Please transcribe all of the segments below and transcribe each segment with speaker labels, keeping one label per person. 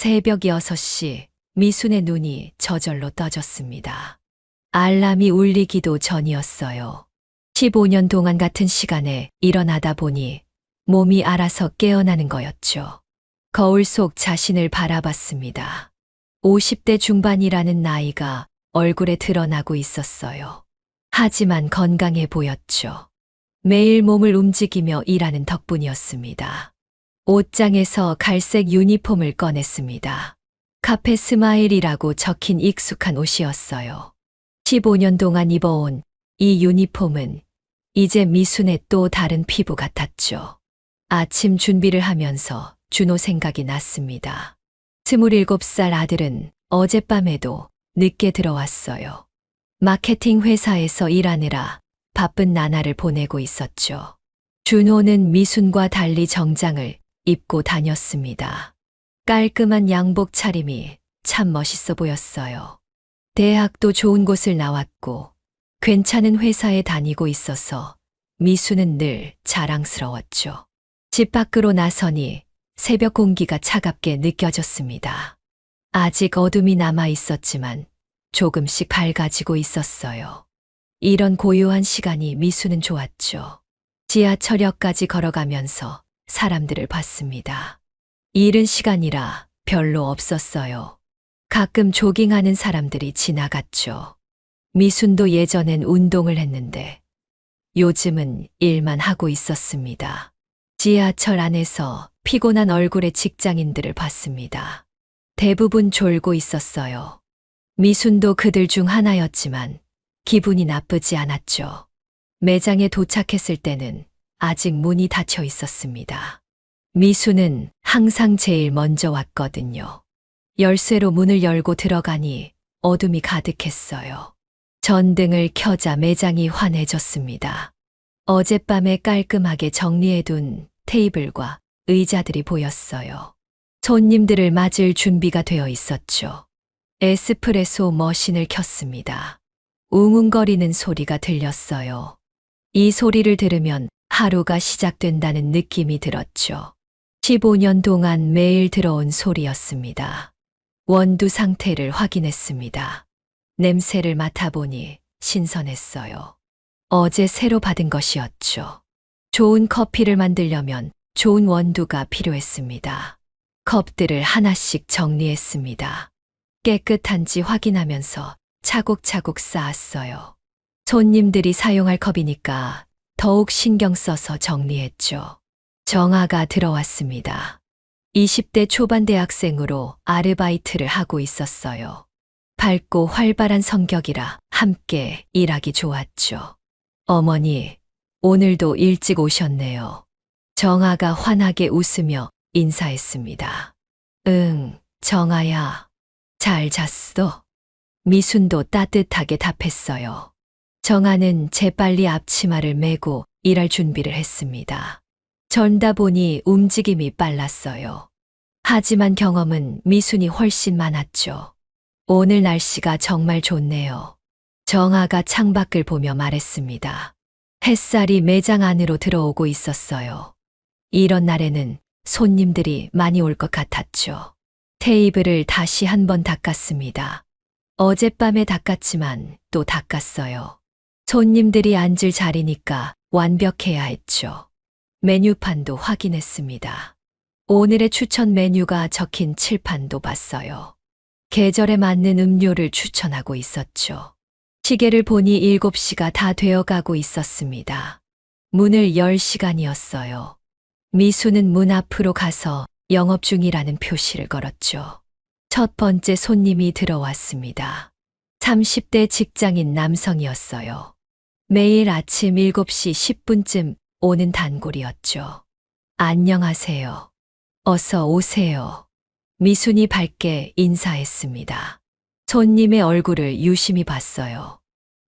Speaker 1: 새벽 6시 미순의 눈이 저절로 떠졌습니다. 알람이 울리기도 전이었어요. 15년 동안 같은 시간에 일어나다 보니 몸이 알아서 깨어나는 거였죠. 거울 속 자신을 바라봤습니다. 50대 중반이라는 나이가 얼굴에 드러나고 있었어요. 하지만 건강해 보였죠. 매일 몸을 움직이며 일하는 덕분이었습니다. 옷장에서 갈색 유니폼을 꺼냈습니다. 카페 스마일이라고 적힌 익숙한 옷이었어요. 15년 동안 입어온 이 유니폼은 이제 미순의 또 다른 피부 같았죠. 아침 준비를 하면서 준호 생각이 났습니다. 27살 아들은 어젯밤에도 늦게 들어왔어요. 마케팅 회사에서 일하느라 바쁜 나날을 보내고 있었죠. 준호는 미순과 달리 정장을 입고 다녔습니다. 깔끔한 양복 차림이 참 멋있어 보였어요. 대학도 좋은 곳을 나왔고 괜찮은 회사에 다니고 있어서 미순은 늘 자랑스러웠죠. 집 밖으로 나서니 새벽 공기가 차갑게 느껴졌습니다. 아직 어둠이 남아 있었지만 조금씩 밝아지고 있었어요. 이런 고요한 시간이 미순은 좋았죠. 지하철역까지 걸어가면서 사람들을 봤습니다. 이른 시간이라 별로 없었어요. 가끔 조깅하는 사람들이 지나갔죠. 미순도 예전엔 운동을 했는데 요즘은 일만 하고 있었습니다. 지하철 안에서 피곤한 얼굴의 직장인들을 봤습니다. 대부분 졸고 있었어요. 미순도 그들 중 하나였지만 기분이 나쁘지 않았죠. 매장에 도착했을 때는 아직 문이 닫혀 있었습니다. 미순은 항상 제일 먼저 왔거든요. 열쇠로 문을 열고 들어가니 어둠이 가득했어요. 전등을 켜자 매장이 환해졌습니다. 어젯밤에 깔끔하게 정리해둔 테이블과 의자들이 보였어요. 손님들을 맞을 준비가 되어 있었죠. 에스프레소 머신을 켰습니다. 웅웅거리는 소리가 들렸어요. 이 소리를 들으면 하루가 시작된다는 느낌이 들었죠. 15년 동안 매일 들어온 소리였습니다. 원두 상태를 확인했습니다. 냄새를 맡아보니 신선했어요. 어제 새로 받은 것이었죠. 좋은 커피를 만들려면 좋은 원두가 필요했습니다. 컵들을 하나씩 정리했습니다. 깨끗한지 확인하면서 차곡차곡 쌓았어요. 손님들이 사용할 컵이니까 더욱 신경 써서 정리했죠. 정아가 들어왔습니다. 20대 초반 대학생으로 아르바이트를 하고 있었어요. 밝고 활발한 성격이라 함께 일하기 좋았죠. 어머니, 오늘도 일찍 오셨네요. 정아가 환하게 웃으며 인사했습니다. 응, 정아야. 잘 잤어? 미순도 따뜻하게 답했어요. 정아는 재빨리 앞치마를 메고 일할 준비를 했습니다. 젊다 보니 움직임이 빨랐어요. 하지만 경험은 미순이 훨씬 많았죠. 오늘 날씨가 정말 좋네요. 정아가 창밖을 보며 말했습니다. 햇살이 매장 안으로 들어오고 있었어요. 이런 날에는 손님들이 많이 올 것 같았죠. 테이블을 다시 한번 닦았습니다. 어젯밤에 닦았지만 또 닦았어요. 손님들이 앉을 자리니까 완벽해야 했죠. 메뉴판도 확인했습니다. 오늘의 추천 메뉴가 적힌 칠판도 봤어요. 계절에 맞는 음료를 추천하고 있었죠. 시계를 보니 7시가 다 되어가고 있었습니다. 문을 열 시간이었어요. 미수는 문 앞으로 가서 영업 중이라는 표시를 걸었죠. 첫 번째 손님이 들어왔습니다. 30대 직장인 남성이었어요. 매일 아침 7시 10분쯤 오는 단골이었죠. 안녕하세요. 어서 오세요. 미순이 밝게 인사했습니다. 손님의 얼굴을 유심히 봤어요.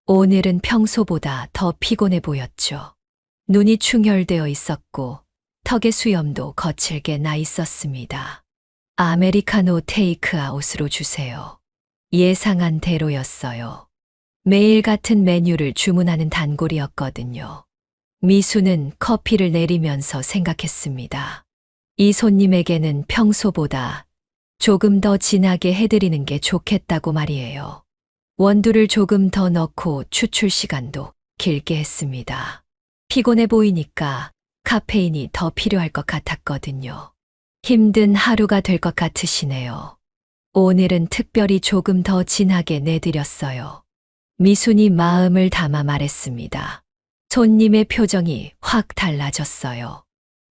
Speaker 1: 오늘은 평소보다 더 피곤해 보였죠. 눈이 충혈되어 있었고 턱의 수염도 거칠게 나 있었습니다. 아메리카노 테이크아웃으로 주세요. 예상한 대로였어요. 매일 같은 메뉴를 주문하는 단골이었거든요. 미수는 커피를 내리면서 생각했습니다. 이 손님에게는 평소보다 조금 더 진하게 해드리는 게 좋겠다고 말이에요. 원두를 조금 더 넣고 추출 시간도 길게 했습니다. 피곤해 보이니까 카페인이 더 필요할 것 같았거든요. 힘든 하루가 될 것 같으시네요. 오늘은 특별히 조금 더 진하게 내드렸어요. 미순이 마음을 담아 말했습니다. 손님의 표정이 확 달라졌어요.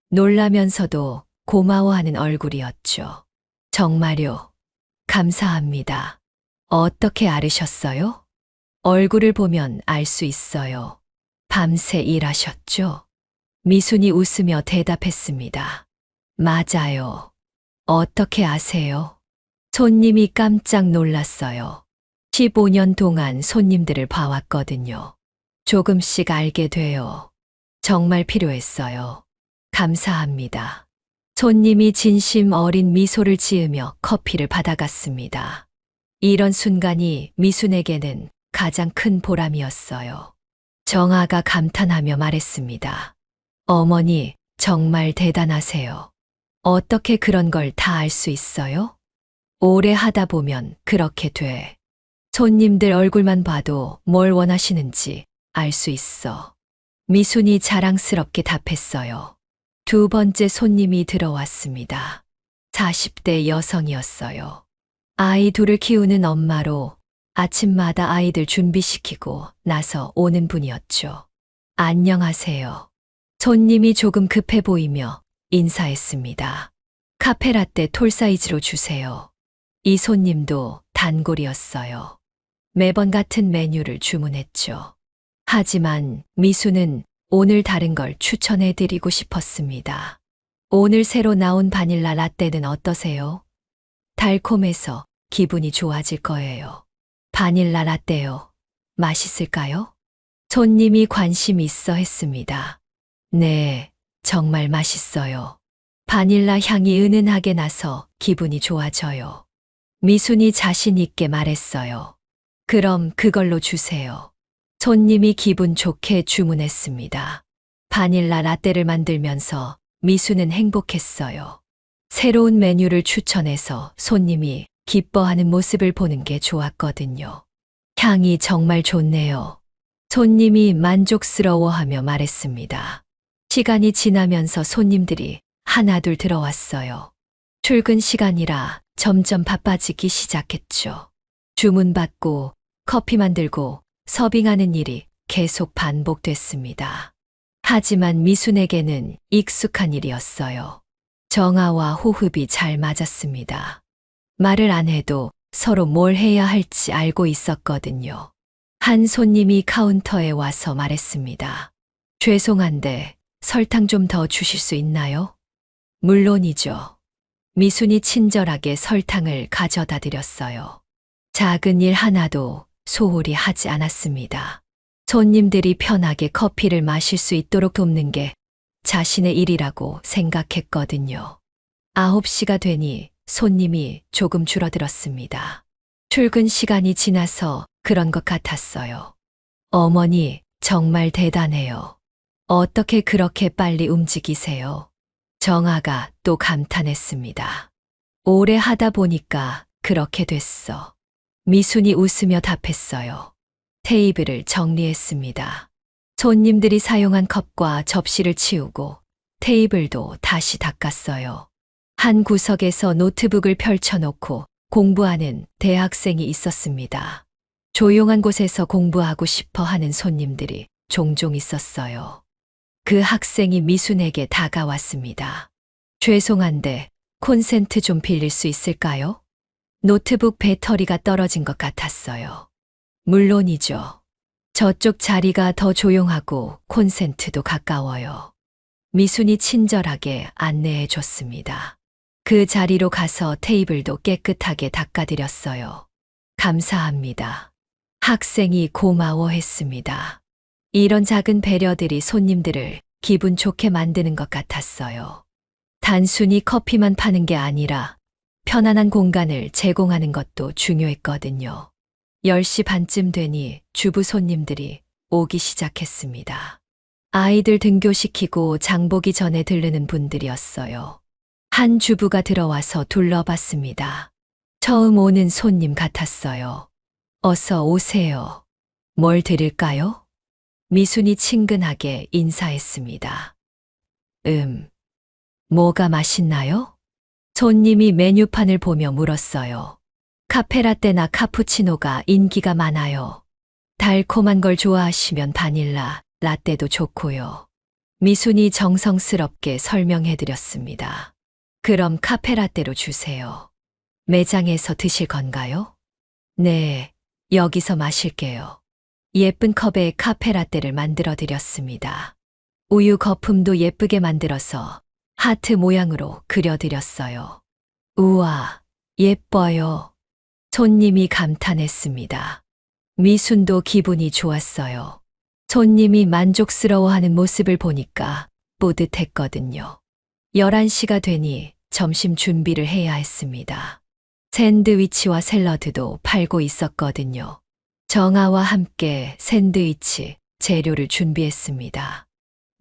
Speaker 1: 놀라면서도 고마워하는 얼굴이었죠. 정말요. 감사합니다. 어떻게 알으셨어요? 얼굴을 보면 알 수 있어요. 밤새 일하셨죠? 미순이 웃으며 대답했습니다. 맞아요. 어떻게 아세요? 손님이 깜짝 놀랐어요. 15년 동안 손님들을 봐왔거든요. 조금씩 알게 돼요. 정말 필요했어요. 감사합니다. 손님이 진심 어린 미소를 지으며 커피를 받아갔습니다. 이런 순간이 미순에게는 가장 큰 보람이었어요. 정아가 감탄하며 말했습니다. 어머니, 정말 대단하세요. 어떻게 그런 걸 다 알 수 있어요? 오래 하다 보면 그렇게 돼. 손님들 얼굴만 봐도 뭘 원하시는지 알 수 있어. 미순이 자랑스럽게 답했어요. 두 번째 손님이 들어왔습니다. 40대 여성이었어요. 아이 둘을 키우는 엄마로 아침마다 아이들 준비시키고 나서 오는 분이었죠. 안녕하세요. 손님이 조금 급해 보이며 인사했습니다. 카페라떼 톨 사이즈로 주세요. 이 손님도 단골이었어요. 매번 같은 메뉴를 주문했죠. 하지만 미수는 오늘 다른 걸 추천해드리고 싶었습니다. 오늘 새로 나온 바닐라 라떼는 어떠세요? 달콤해서 기분이 좋아질 거예요. 바닐라 라떼요. 맛있을까요? 손님이 관심 있어 했습니다. 네, 정말 맛있어요. 바닐라 향이 은은하게 나서 기분이 좋아져요. 미순이 자신 있게 말했어요. 그럼 그걸로 주세요. 손님이 기분 좋게 주문했습니다. 바닐라 라떼를 만들면서 미수는 행복했어요. 새로운 메뉴를 추천해서 손님이 기뻐하는 모습을 보는 게 좋았거든요. 향이 정말 좋네요. 손님이 만족스러워하며 말했습니다. 시간이 지나면서 손님들이 하나둘 들어왔어요. 출근 시간이라 점점 바빠지기 시작했죠. 주문 받고 커피 만들고 서빙하는 일이 계속 반복됐습니다. 하지만 미순에게는 익숙한 일이었어요. 정아와 호흡이 잘 맞았습니다. 말을 안 해도 서로 뭘 해야 할지 알고 있었거든요. 한 손님이 카운터에 와서 말했습니다. 죄송한데 설탕 좀 더 주실 수 있나요? 물론이죠. 미순이 친절하게 설탕을 가져다 드렸어요. 작은 일 하나도 소홀히 하지 않았습니다. 손님들이 편하게 커피를 마실 수 있도록 돕는 게 자신의 일이라고 생각했거든요. 9시가 되니 손님이 조금 줄어들었습니다. 출근 시간이 지나서 그런 것 같았어요. 어머니, 정말 대단해요. 어떻게 그렇게 빨리 움직이세요? 정아가 또 감탄했습니다. 오래 하다 보니까 그렇게 됐어. 미순이 웃으며 답했어요. 테이블을 정리했습니다. 손님들이 사용한 컵과 접시를 치우고 테이블도 다시 닦았어요. 한 구석에서 노트북을 펼쳐놓고 공부하는 대학생이 있었습니다. 조용한 곳에서 공부하고 싶어 하는 손님들이 종종 있었어요. 그 학생이 미순에게 다가왔습니다. 죄송한데 콘센트 좀 빌릴 수 있을까요? 노트북 배터리가 떨어진 것 같았어요. 물론이죠. 저쪽 자리가 더 조용하고 콘센트도 가까워요. 미순이 친절하게 안내해 줬습니다. 그 자리로 가서 테이블도 깨끗하게 닦아드렸어요. 감사합니다. 학생이 고마워했습니다. 이런 작은 배려들이 손님들을 기분 좋게 만드는 것 같았어요. 단순히 커피만 파는 게 아니라 편안한 공간을 제공하는 것도 중요했거든요. 10시 반쯤 되니 주부 손님들이 오기 시작했습니다. 아이들 등교시키고 장보기 전에 들르는 분들이었어요. 한 주부가 들어와서 둘러봤습니다. 처음 오는 손님 같았어요. 어서 오세요. 뭘 드릴까요? 미순이 친근하게 인사했습니다. 뭐가 맛있나요? 손님이 메뉴판을 보며 물었어요. 카페라떼나 카푸치노가 인기가 많아요. 달콤한 걸 좋아하시면 바닐라, 라떼도 좋고요. 미순이 정성스럽게 설명해 드렸습니다. 그럼 카페라떼로 주세요. 매장에서 드실 건가요? 네, 여기서 마실게요. 예쁜 컵에 카페라떼를 만들어 드렸습니다. 우유 거품도 예쁘게 만들어서 하트 모양으로 그려드렸어요. 우와, 예뻐요. 손님이 감탄했습니다. 미순도 기분이 좋았어요. 손님이 만족스러워하는 모습을 보니까 뿌듯했거든요. 11시가 되니 점심 준비를 해야 했습니다. 샌드위치와 샐러드도 팔고 있었거든요. 정아와 함께 샌드위치 재료를 준비했습니다.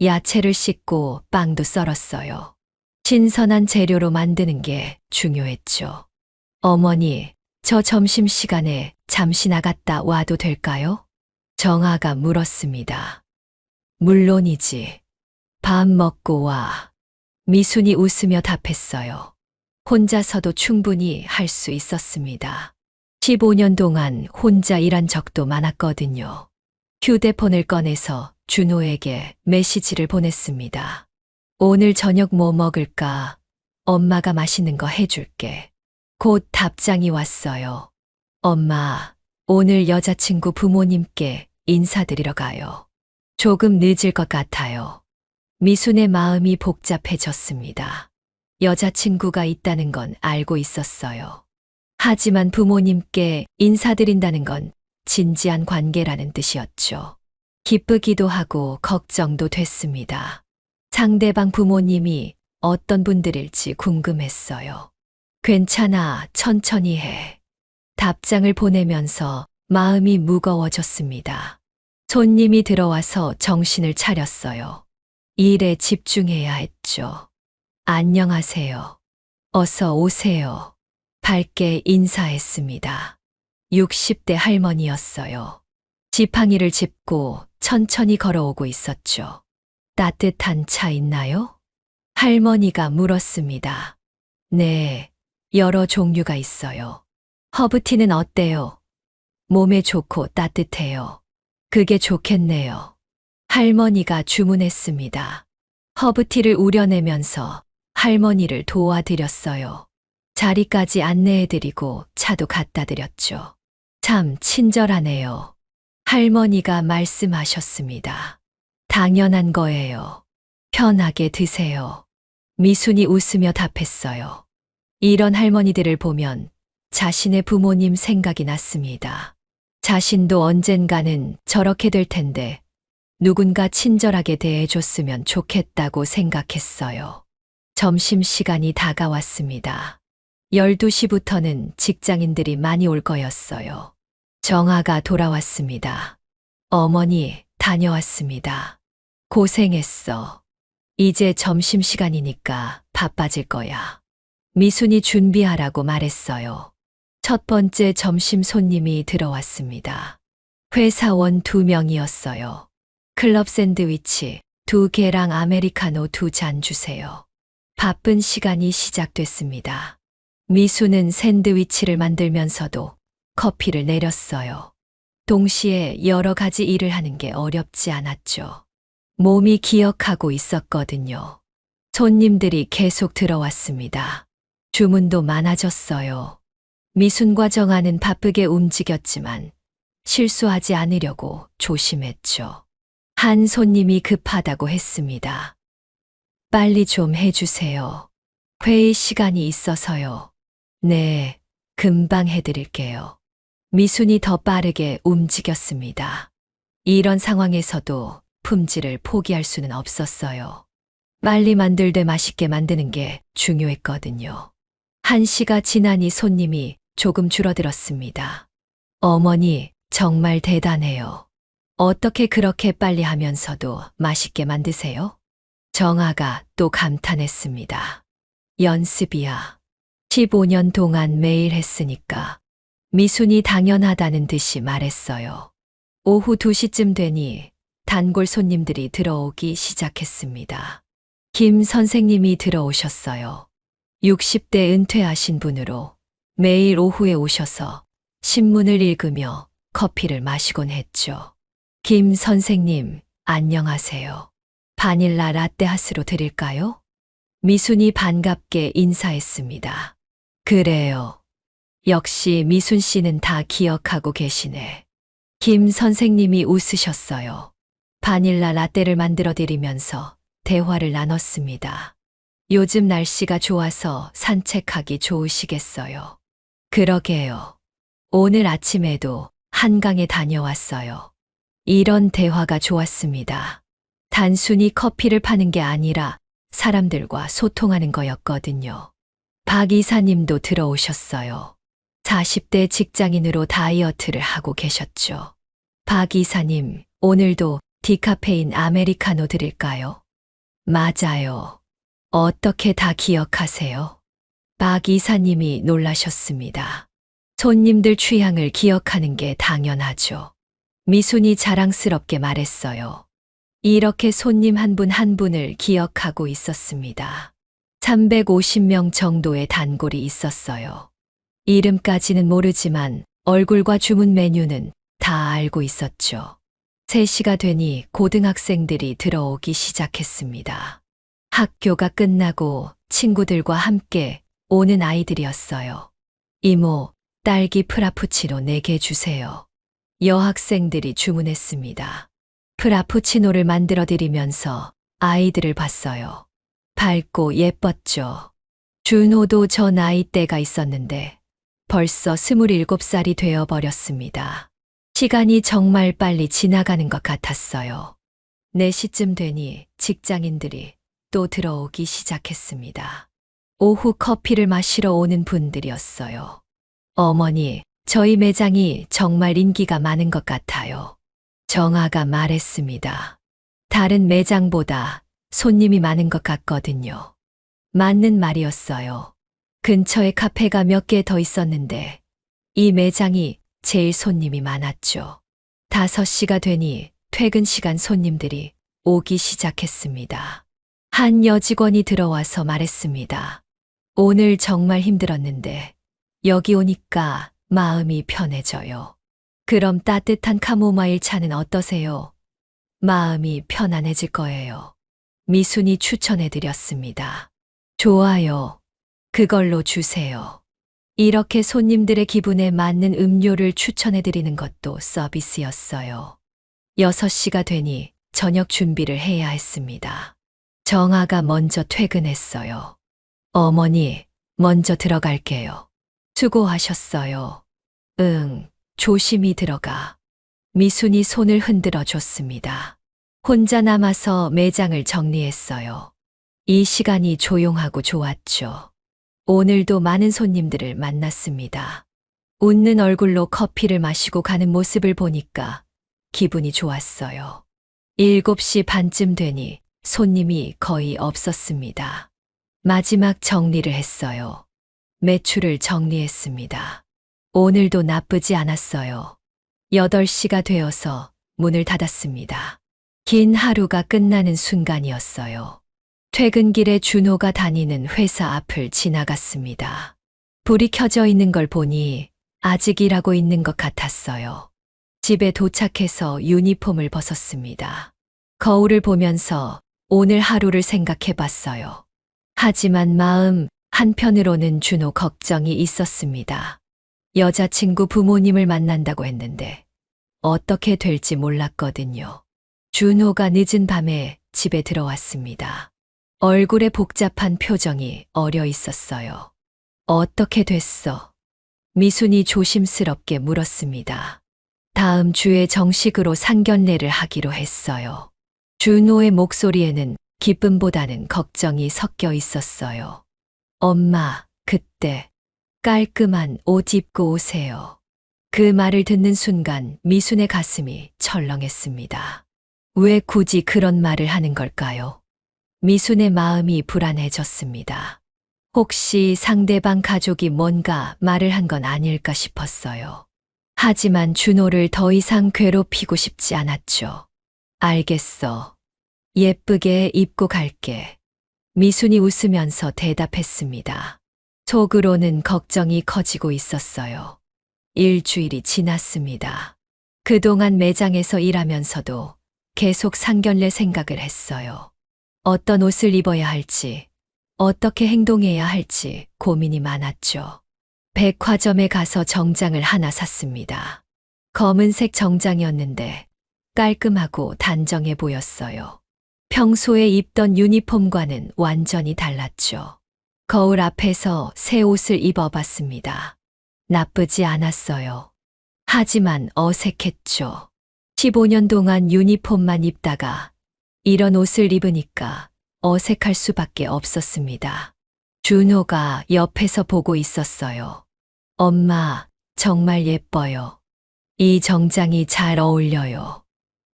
Speaker 1: 야채를 씻고 빵도 썰었어요. 신선한 재료로 만드는 게 중요했죠. 어머니, 저 점심시간에 잠시 나갔다 와도 될까요? 정아가 물었습니다. 물론이지. 밥 먹고 와. 미순이 웃으며 답했어요. 혼자서도 충분히 할 수 있었습니다. 15년 동안 혼자 일한 적도 많았거든요. 휴대폰을 꺼내서 준호에게 메시지를 보냈습니다. 오늘 저녁 뭐 먹을까? 엄마가 맛있는 거 해줄게. 곧 답장이 왔어요. 엄마, 오늘 여자친구 부모님께 인사드리러 가요. 조금 늦을 것 같아요. 미순의 마음이 복잡해졌습니다. 여자친구가 있다는 건 알고 있었어요. 하지만 부모님께 인사드린다는 건 진지한 관계라는 뜻이었죠. 기쁘기도 하고 걱정도 됐습니다. 상대방 부모님이 어떤 분들일지 궁금했어요. 괜찮아, 천천히 해. 답장을 보내면서 마음이 무거워졌습니다. 손님이 들어와서 정신을 차렸어요. 일에 집중해야 했죠. 안녕하세요. 어서 오세요. 밝게 인사했습니다. 60대 할머니였어요. 지팡이를 짚고 천천히 걸어오고 있었죠. 따뜻한 차 있나요? 할머니가 물었습니다. 네, 여러 종류가 있어요. 허브티는 어때요? 몸에 좋고 따뜻해요. 그게 좋겠네요. 할머니가 주문했습니다. 허브티를 우려내면서 할머니를 도와드렸어요. 자리까지 안내해드리고 차도 갖다 드렸죠. 참 친절하네요. 할머니가 말씀하셨습니다. 당연한 거예요. 편하게 드세요. 미순이 웃으며 답했어요. 이런 할머니들을 보면 자신의 부모님 생각이 났습니다. 자신도 언젠가는 저렇게 될 텐데 누군가 친절하게 대해줬으면 좋겠다고 생각했어요. 점심시간이 다가왔습니다. 12시부터는 직장인들이 많이 올 거였어요. 정아가 돌아왔습니다. 어머니, 다녀왔습니다. 고생했어. 이제 점심시간이니까 바빠질 거야. 미순이 준비하라고 말했어요. 첫 번째 점심 손님이 들어왔습니다. 회사원 2명이었어요. 클럽 샌드위치 2개랑 아메리카노 2잔 주세요. 바쁜 시간이 시작됐습니다. 미수는 샌드위치를 만들면서도 커피를 내렸어요. 동시에 여러 가지 일을 하는 게 어렵지 않았죠. 몸이 기억하고 있었거든요. 손님들이 계속 들어왔습니다. 주문도 많아졌어요. 미순과 정아는 바쁘게 움직였지만 실수하지 않으려고 조심했죠. 한 손님이 급하다고 했습니다. 빨리 좀 해주세요. 회의 시간이 있어서요. 네, 금방 해드릴게요. 미순이 더 빠르게 움직였습니다. 이런 상황에서도 품질을 포기할 수는 없었어요. 빨리 만들되 맛있게 만드는 게 중요했거든요. 1시가 지나니 손님이 조금 줄어들었습니다. 어머니, 정말 대단해요. 어떻게 그렇게 빨리 하면서도 맛있게 만드세요? 정아가 또 감탄했습니다. 연습이야. 15년 동안 매일 했으니까 미순이 당연하다는 듯이 말했어요. 오후 2시쯤 되니 단골 손님들이 들어오기 시작했습니다. 김 선생님이 들어오셨어요. 60대 은퇴하신 분으로 매일 오후에 오셔서 신문을 읽으며 커피를 마시곤 했죠. 김 선생님, 안녕하세요. 바닐라 라떼 핫으로 드릴까요? 미순이 반갑게 인사했습니다. 그래요. 역시 미순 씨는 다 기억하고 계시네. 김 선생님이 웃으셨어요. 바닐라 라떼를 만들어 드리면서 대화를 나눴습니다. 요즘 날씨가 좋아서 산책하기 좋으시겠어요. 그러게요. 오늘 아침에도 한강에 다녀왔어요. 이런 대화가 좋았습니다. 단순히 커피를 파는 게 아니라 사람들과 소통하는 거였거든요. 박 이사님도 들어오셨어요. 40대 직장인으로 다이어트를 하고 계셨죠. 박 이사님, 오늘도 디카페인 아메리카노 드릴까요? 맞아요. 어떻게 다 기억하세요? 박 이사님이 놀라셨습니다. 손님들 취향을 기억하는 게 당연하죠. 미순이 자랑스럽게 말했어요. 이렇게 손님 한 분 한 분을 기억하고 있었습니다. 350명 정도의 단골이 있었어요. 이름까지는 모르지만 얼굴과 주문 메뉴는 다 알고 있었죠. 3시가 되니 고등학생들이 들어오기 시작했습니다. 학교가 끝나고 친구들과 함께 오는 아이들이었어요. 이모, 딸기 프라푸치노 4개 주세요. 여학생들이 주문했습니다. 프라푸치노를 만들어 드리면서 아이들을 봤어요. 밝고 예뻤죠. 준호도 저 나이대가 있었는데 벌써 27살이 되어 버렸습니다. 시간이 정말 빨리 지나가는 것 같았어요. 4시쯤 되니 직장인들이 또 들어오기 시작했습니다. 오후 커피를 마시러 오는 분들이었어요. 어머니, 저희 매장이 정말 인기가 많은 것 같아요. 정아가 말했습니다. 다른 매장보다 손님이 많은 것 같거든요. 맞는 말이었어요. 근처에 카페가 몇 개 더 있었는데 이 매장이 제일 손님이 많았죠. 5시가 되니 퇴근 시간 손님들이 오기 시작했습니다. 한 여직원이 들어와서 말했습니다. 오늘 정말 힘들었는데 여기 오니까 마음이 편해져요. 그럼 따뜻한 카모마일 차는 어떠세요? 마음이 편안해질 거예요. 미순이 추천해드렸습니다. 좋아요. 그걸로 주세요. 이렇게 손님들의 기분에 맞는 음료를 추천해드리는 것도 서비스였어요. 6시가 되니 저녁 준비를 해야 했습니다. 정아가 먼저 퇴근했어요. 어머니, 먼저 들어갈게요. 수고하셨어요. 응, 조심히 들어가. 미순이 손을 흔들어 줬습니다. 혼자 남아서 매장을 정리했어요. 이 시간이 조용하고 좋았죠. 오늘도 많은 손님들을 만났습니다. 웃는 얼굴로 커피를 마시고 가는 모습을 보니까 기분이 좋았어요. 7시 반쯤 되니 손님이 거의 없었습니다. 마지막 정리를 했어요. 매출을 정리했습니다. 오늘도 나쁘지 않았어요. 8시가 되어서 문을 닫았습니다. 긴 하루가 끝나는 순간이었어요. 퇴근길에 준호가 다니는 회사 앞을 지나갔습니다. 불이 켜져 있는 걸 보니 아직 일하고 있는 것 같았어요. 집에 도착해서 유니폼을 벗었습니다. 거울을 보면서 오늘 하루를 생각해 봤어요. 하지만 마음 한편으로는 준호 걱정이 있었습니다. 여자친구 부모님을 만난다고 했는데 어떻게 될지 몰랐거든요. 준호가 늦은 밤에 집에 들어왔습니다. 얼굴에 복잡한 표정이 어려 있었어요. 어떻게 됐어? 미순이 조심스럽게 물었습니다. 다음 주에 정식으로 상견례를 하기로 했어요. 준호의 목소리에는 기쁨보다는 걱정이 섞여 있었어요. 엄마, 그때 깔끔한 옷 입고 오세요. 그 말을 듣는 순간 미순의 가슴이 철렁했습니다. 왜 굳이 그런 말을 하는 걸까요? 미순의 마음이 불안해졌습니다. 혹시 상대방 가족이 뭔가 말을 한 건 아닐까 싶었어요. 하지만 준호를 더 이상 괴롭히고 싶지 않았죠. 알겠어. 예쁘게 입고 갈게. 미순이 웃으면서 대답했습니다. 속으로는 걱정이 커지고 있었어요. 일주일이 지났습니다. 그동안 매장에서 일하면서도 계속 상견례 생각을 했어요. 어떤 옷을 입어야 할지, 어떻게 행동해야 할지 고민이 많았죠. 백화점에 가서 정장을 하나 샀습니다. 검은색 정장이었는데 깔끔하고 단정해 보였어요. 평소에 입던 유니폼과는 완전히 달랐죠. 거울 앞에서 새 옷을 입어봤습니다. 나쁘지 않았어요. 하지만 어색했죠. 15년 동안 유니폼만 입다가 이런 옷을 입으니까 어색할 수밖에 없었습니다. 준호가 옆에서 보고 있었어요. 엄마, 정말 예뻐요. 이 정장이 잘 어울려요.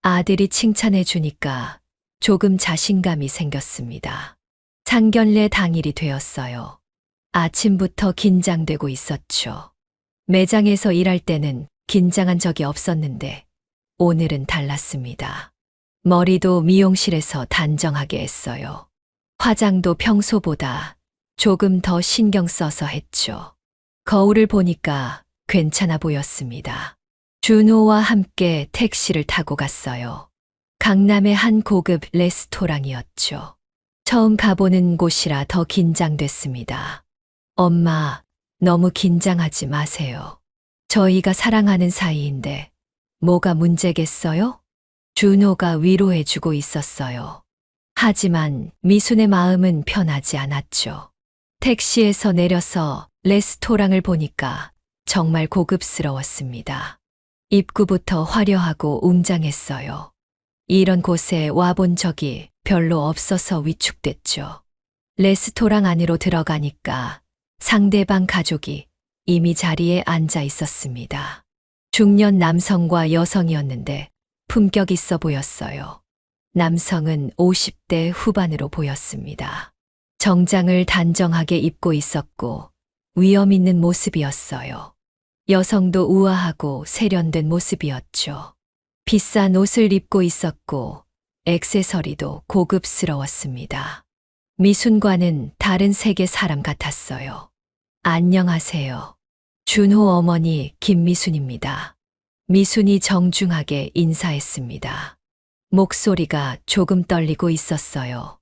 Speaker 1: 아들이 칭찬해 주니까 조금 자신감이 생겼습니다. 상견례 당일이 되었어요. 아침부터 긴장되고 있었죠. 매장에서 일할 때는 긴장한 적이 없었는데 오늘은 달랐습니다. 머리도 미용실에서 단정하게 했어요. 화장도 평소보다 조금 더 신경 써서 했죠. 거울을 보니까 괜찮아 보였습니다. 준호와 함께 택시를 타고 갔어요. 강남의 한 고급 레스토랑이었죠. 처음 가보는 곳이라 더 긴장됐습니다. 엄마, 너무 긴장하지 마세요. 저희가 사랑하는 사이인데 뭐가 문제겠어요? 준호가 위로해주고 있었어요. 하지만 미순의 마음은 편하지 않았죠. 택시에서 내려서 레스토랑을 보니까 정말 고급스러웠습니다. 입구부터 화려하고 웅장했어요. 이런 곳에 와본 적이 별로 없어서 위축됐죠. 레스토랑 안으로 들어가니까 상대방 가족이 이미 자리에 앉아 있었습니다. 중년 남성과 여성이었는데 품격 있어 보였어요. 남성은 50대 후반으로 보였습니다. 정장을 단정하게 입고 있었고 위험 있는 모습이었어요. 여성도 우아하고 세련된 모습이었죠. 비싼 옷을 입고 있었고 액세서리도 고급스러웠습니다. 미순과는 다른 세계 사람 같았어요. 안녕하세요. 준호 어머니 김미순입니다. 미순이 정중하게 인사했습니다. 목소리가 조금 떨리고 있었어요.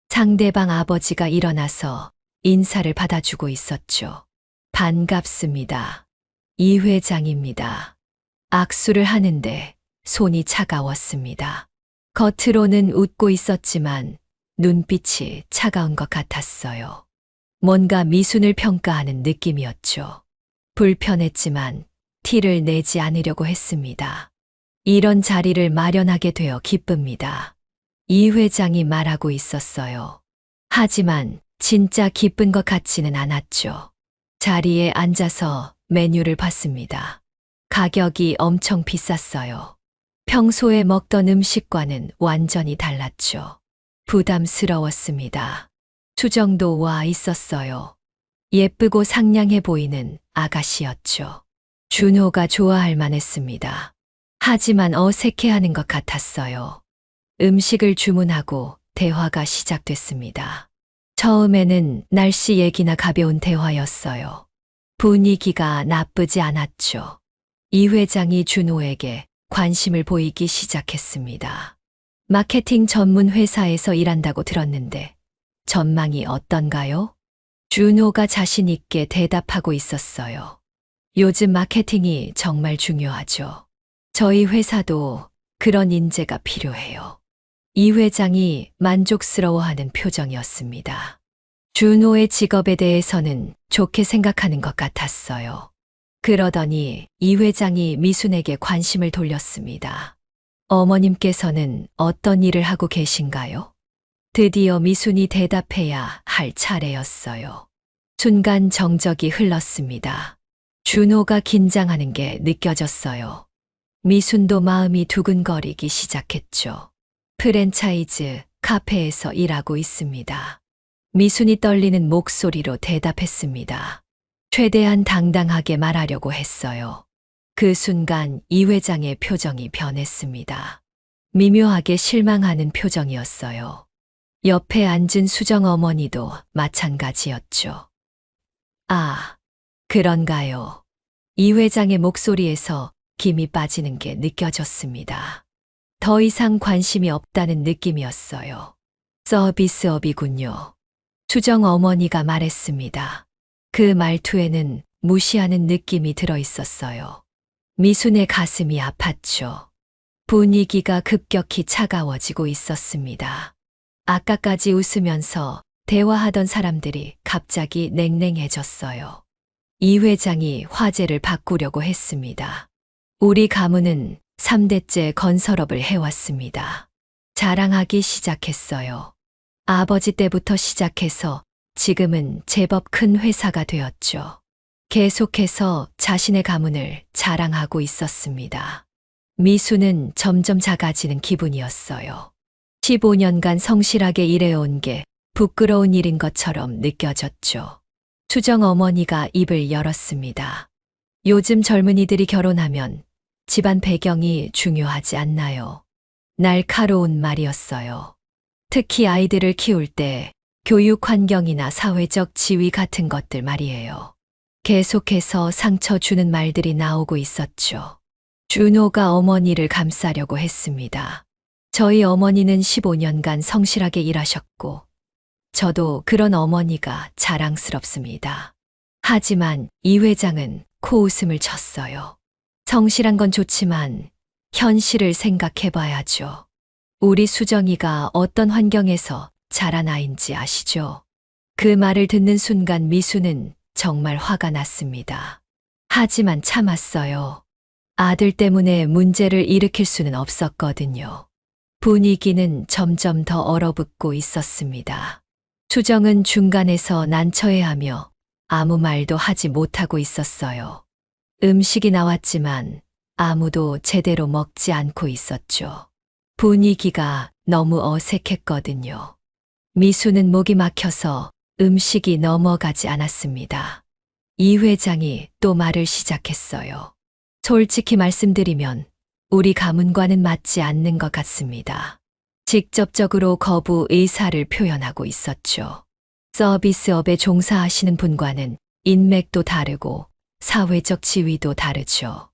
Speaker 1: 상대방 아버지가 일어나서 인사를 받아주고 있었죠. 반갑습니다. 이 회장입니다. 악수를 하는데 손이 차가웠습니다. 겉으로는 웃고 있었지만 눈빛이 차가운 것 같았어요. 뭔가 미순을 평가하는 느낌이었죠. 불편했지만 티를 내지 않으려고 했습니다. 이런 자리를 마련하게 되어 기쁩니다. 이 회장이 말하고 있었어요. 하지만 진짜 기쁜 것 같지는 않았죠. 자리에 앉아서 메뉴를 봤습니다. 가격이 엄청 비쌌어요. 평소에 먹던 음식과는 완전히 달랐죠. 부담스러웠습니다. 수정도 와 있었어요. 예쁘고 상냥해 보이는 아가씨였죠. 준호가 좋아할 만했습니다. 하지만 어색해하는 것 같았어요. 음식을 주문하고 대화가 시작됐습니다. 처음에는 날씨 얘기나 가벼운 대화였어요. 분위기가 나쁘지 않았죠. 이 회장이 준호에게 관심을 보이기 시작했습니다. 마케팅 전문 회사에서 일한다고 들었는데 전망이 어떤가요? 준호가 자신 있게 대답하고 있었어요. 요즘 마케팅이 정말 중요하죠. 저희 회사도 그런 인재가 필요해요. 이 회장이 만족스러워하는 표정이었습니다. 준호의 직업에 대해서는 좋게 생각하는 것 같았어요. 그러더니 이 회장이 미순에게 관심을 돌렸습니다. 어머님께서는 어떤 일을 하고 계신가요? 드디어 미순이 대답해야 할 차례였어요. 순간 정적이 흘렀습니다. 준호가 긴장하는 게 느껴졌어요. 미순도 마음이 두근거리기 시작했죠. 프랜차이즈 카페에서 일하고 있습니다. 미순이 떨리는 목소리로 대답했습니다. 최대한 당당하게 말하려고 했어요. 그 순간 이 회장의 표정이 변했습니다. 미묘하게 실망하는 표정이었어요. 옆에 앉은 수정 어머니도 마찬가지였죠. 아, 그런가요? 이 회장의 목소리에서 김이 빠지는 게 느껴졌습니다. 더 이상 관심이 없다는 느낌이었어요. 서비스업이군요. 수정 어머니가 말했습니다. 그 말투에는 무시하는 느낌이 들어 있었어요. 미순의 가슴이 아팠죠. 분위기가 급격히 차가워지고 있었습니다. 아까까지 웃으면서 대화하던 사람들이 갑자기 냉랭해졌어요. 이 회장이 화제를 바꾸려고 했습니다. 우리 가문은 3대째 건설업을 해왔습니다. 자랑하기 시작했어요. 아버지 때부터 시작해서 지금은 제법 큰 회사가 되었죠. 계속해서 자신의 가문을 자랑하고 있었습니다. 미수는 점점 작아지는 기분이었어요. 15년간 성실하게 일해온 게 부끄러운 일인 것처럼 느껴졌죠. 수정 어머니가 입을 열었습니다. 요즘 젊은이들이 결혼하면 집안 배경이 중요하지 않나요? 날카로운 말이었어요. 특히 아이들을 키울 때 교육 환경이나 사회적 지위 같은 것들 말이에요. 계속해서 상처 주는 말들이 나오고 있었죠. 준호가 어머니를 감싸려고 했습니다. 저희 어머니는 15년간 성실하게 일하셨고, 저도 그런 어머니가 자랑스럽습니다. 하지만 이 회장은 코웃음을 쳤어요. 성실한 건 좋지만 현실을 생각해 봐야죠. 우리 수정이가 어떤 환경에서 자란 아인지 아시죠? 그 말을 듣는 순간 미수는 정말 화가 났습니다. 하지만 참았어요. 아들 때문에 문제를 일으킬 수는 없었거든요. 분위기는 점점 더 얼어붙고 있었습니다. 수정은 중간에서 난처해하며 아무 말도 하지 못하고 있었어요. 음식이 나왔지만 아무도 제대로 먹지 않고 있었죠. 분위기가 너무 어색했거든요. 미수는 목이 막혀서 음식이 넘어가지 않았습니다. 이 회장이 또 말을 시작했어요. 솔직히 말씀드리면 우리 가문과는 맞지 않는 것 같습니다. 직접적으로 거부 의사를 표현하고 있었죠. 서비스업에 종사하시는 분과는 인맥도 다르고 사회적 지위도 다르죠.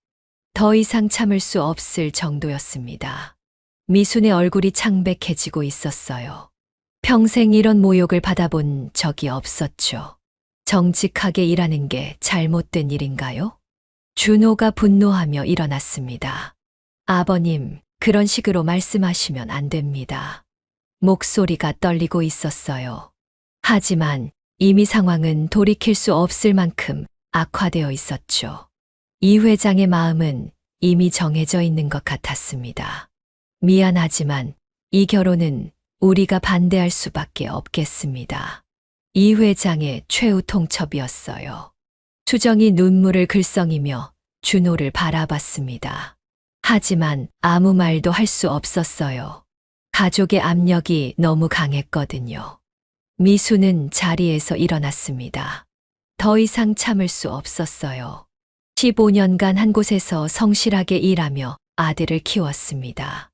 Speaker 1: 더 이상 참을 수 없을 정도였습니다. 미순의 얼굴이 창백해지고 있었어요. 평생 이런 모욕을 받아본 적이 없었죠. 정직하게 일하는 게 잘못된 일인가요? 준호가 분노하며 일어났습니다. 아버님, 그런 식으로 말씀하시면 안 됩니다. 목소리가 떨리고 있었어요. 하지만 이미 상황은 돌이킬 수 없을 만큼 악화되어 있었죠. 이 회장의 마음은 이미 정해져 있는 것 같았습니다. 미안하지만 이 결혼은 우리가 반대할 수밖에 없겠습니다. 이 회장의 최후 통첩이었어요. 수정이 눈물을 글썽이며 준호를 바라봤습니다. 하지만 아무 말도 할 수 없었어요. 가족의 압력이 너무 강했거든요. 미수는 자리에서 일어났습니다. 더 이상 참을 수 없었어요. 15년간 한 곳에서 성실하게 일하며 아들을 키웠습니다.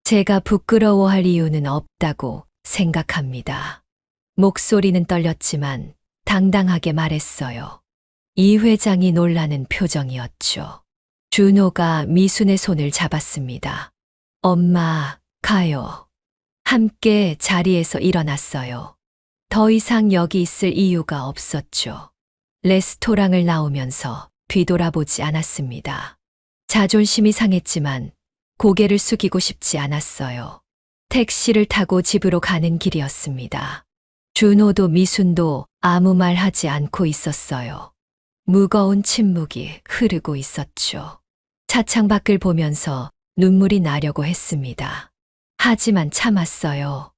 Speaker 1: 제가 부끄러워할 이유는 없다고 생각합니다. 목소리는 떨렸지만 당당하게 말했어요. 이 회장이 놀라는 표정이었죠. 준호가 미순의 손을 잡았습니다. 엄마, 가요. 함께 자리에서 일어났어요. 더 이상 여기 있을 이유가 없었죠. 레스토랑을 나오면서 뒤돌아보지 않았습니다. 자존심이 상했지만 고개를 숙이고 싶지 않았어요. 택시를 타고 집으로 가는 길이었습니다. 준호도 미순도 아무 말 하지 않고 있었어요. 무거운 침묵이 흐르고 있었죠. 차창 밖을 보면서 눈물이 나려고 했습니다. 하지만 참았어요.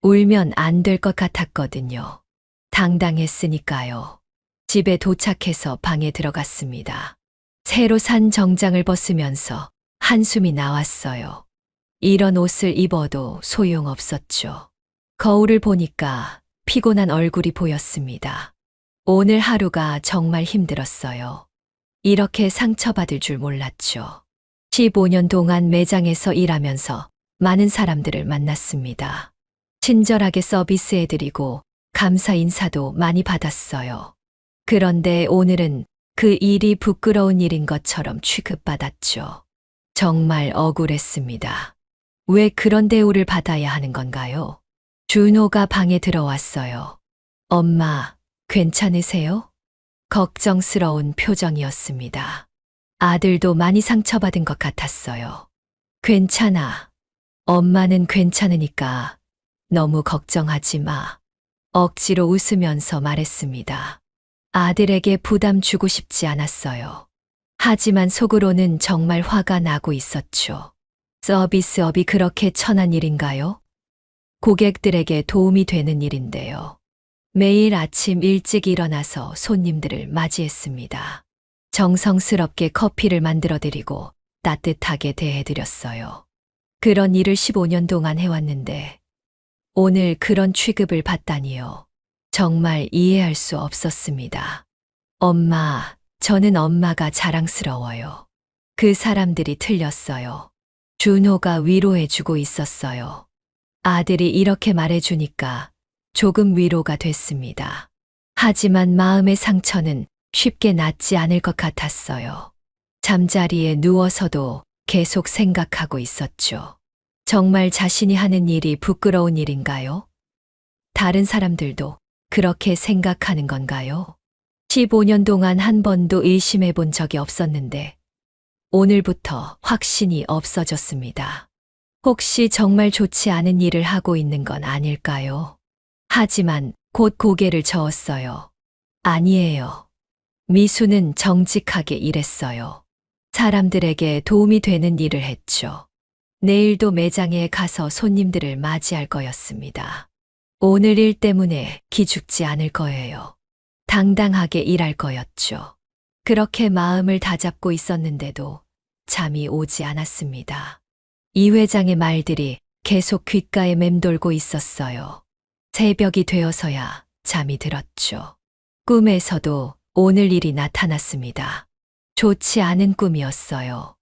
Speaker 1: 울면 안 될 것 같았거든요. 당당했으니까요. 집에 도착해서 방에 들어갔습니다. 새로 산 정장을 벗으면서 한숨이 나왔어요. 이런 옷을 입어도 소용없었죠. 거울을 보니까 피곤한 얼굴이 보였습니다. 오늘 하루가 정말 힘들었어요. 이렇게 상처받을 줄 몰랐죠. 15년 동안 매장에서 일하면서 많은 사람들을 만났습니다. 친절하게 서비스해드리고 감사 인사도 많이 받았어요. 그런데 오늘은 그 일이 부끄러운 일인 것처럼 취급받았죠. 정말 억울했습니다. 왜 그런 대우를 받아야 하는 건가요? 준호가 방에 들어왔어요. 엄마, 괜찮으세요? 걱정스러운 표정이었습니다. 아들도 많이 상처받은 것 같았어요. 괜찮아. 엄마는 괜찮으니까 너무 걱정하지 마. 억지로 웃으면서 말했습니다. 아들에게 부담 주고 싶지 않았어요. 하지만 속으로는 정말 화가 나고 있었죠. 서비스업이 그렇게 천한 일인가요? 고객들에게 도움이 되는 일인데요. 매일 아침 일찍 일어나서 손님들을 맞이했습니다. 정성스럽게 커피를 만들어드리고 따뜻하게 대해드렸어요. 그런 일을 15년 동안 해왔는데 오늘 그런 취급을 받다니요. 정말 이해할 수 없었습니다. 엄마, 저는 엄마가 자랑스러워요. 그 사람들이 틀렸어요. 준호가 위로해주고 있었어요. 아들이 이렇게 말해주니까 조금 위로가 됐습니다. 하지만 마음의 상처는 쉽게 낫지 않을 것 같았어요. 잠자리에 누워서도 계속 생각하고 있었죠. 정말 자신이 하는 일이 부끄러운 일인가요? 다른 사람들도 그렇게 생각하는 건가요? 15년 동안 한 번도 의심해 본 적이 없었는데 오늘부터 확신이 없어졌습니다. 혹시 정말 좋지 않은 일을 하고 있는 건 아닐까요? 하지만 곧 고개를 저었어요. 아니에요. 미수는 정직하게 일했어요. 사람들에게 도움이 되는 일을 했죠. 내일도 매장에 가서 손님들을 맞이할 거였습니다. 오늘 일 때문에 기죽지 않을 거예요. 당당하게 일할 거였죠. 그렇게 마음을 다잡고 있었는데도 잠이 오지 않았습니다. 이 회장의 말들이 계속 귓가에 맴돌고 있었어요. 새벽이 되어서야 잠이 들었죠. 꿈에서도 오늘 일이 나타났습니다. 좋지 않은 꿈이었어요.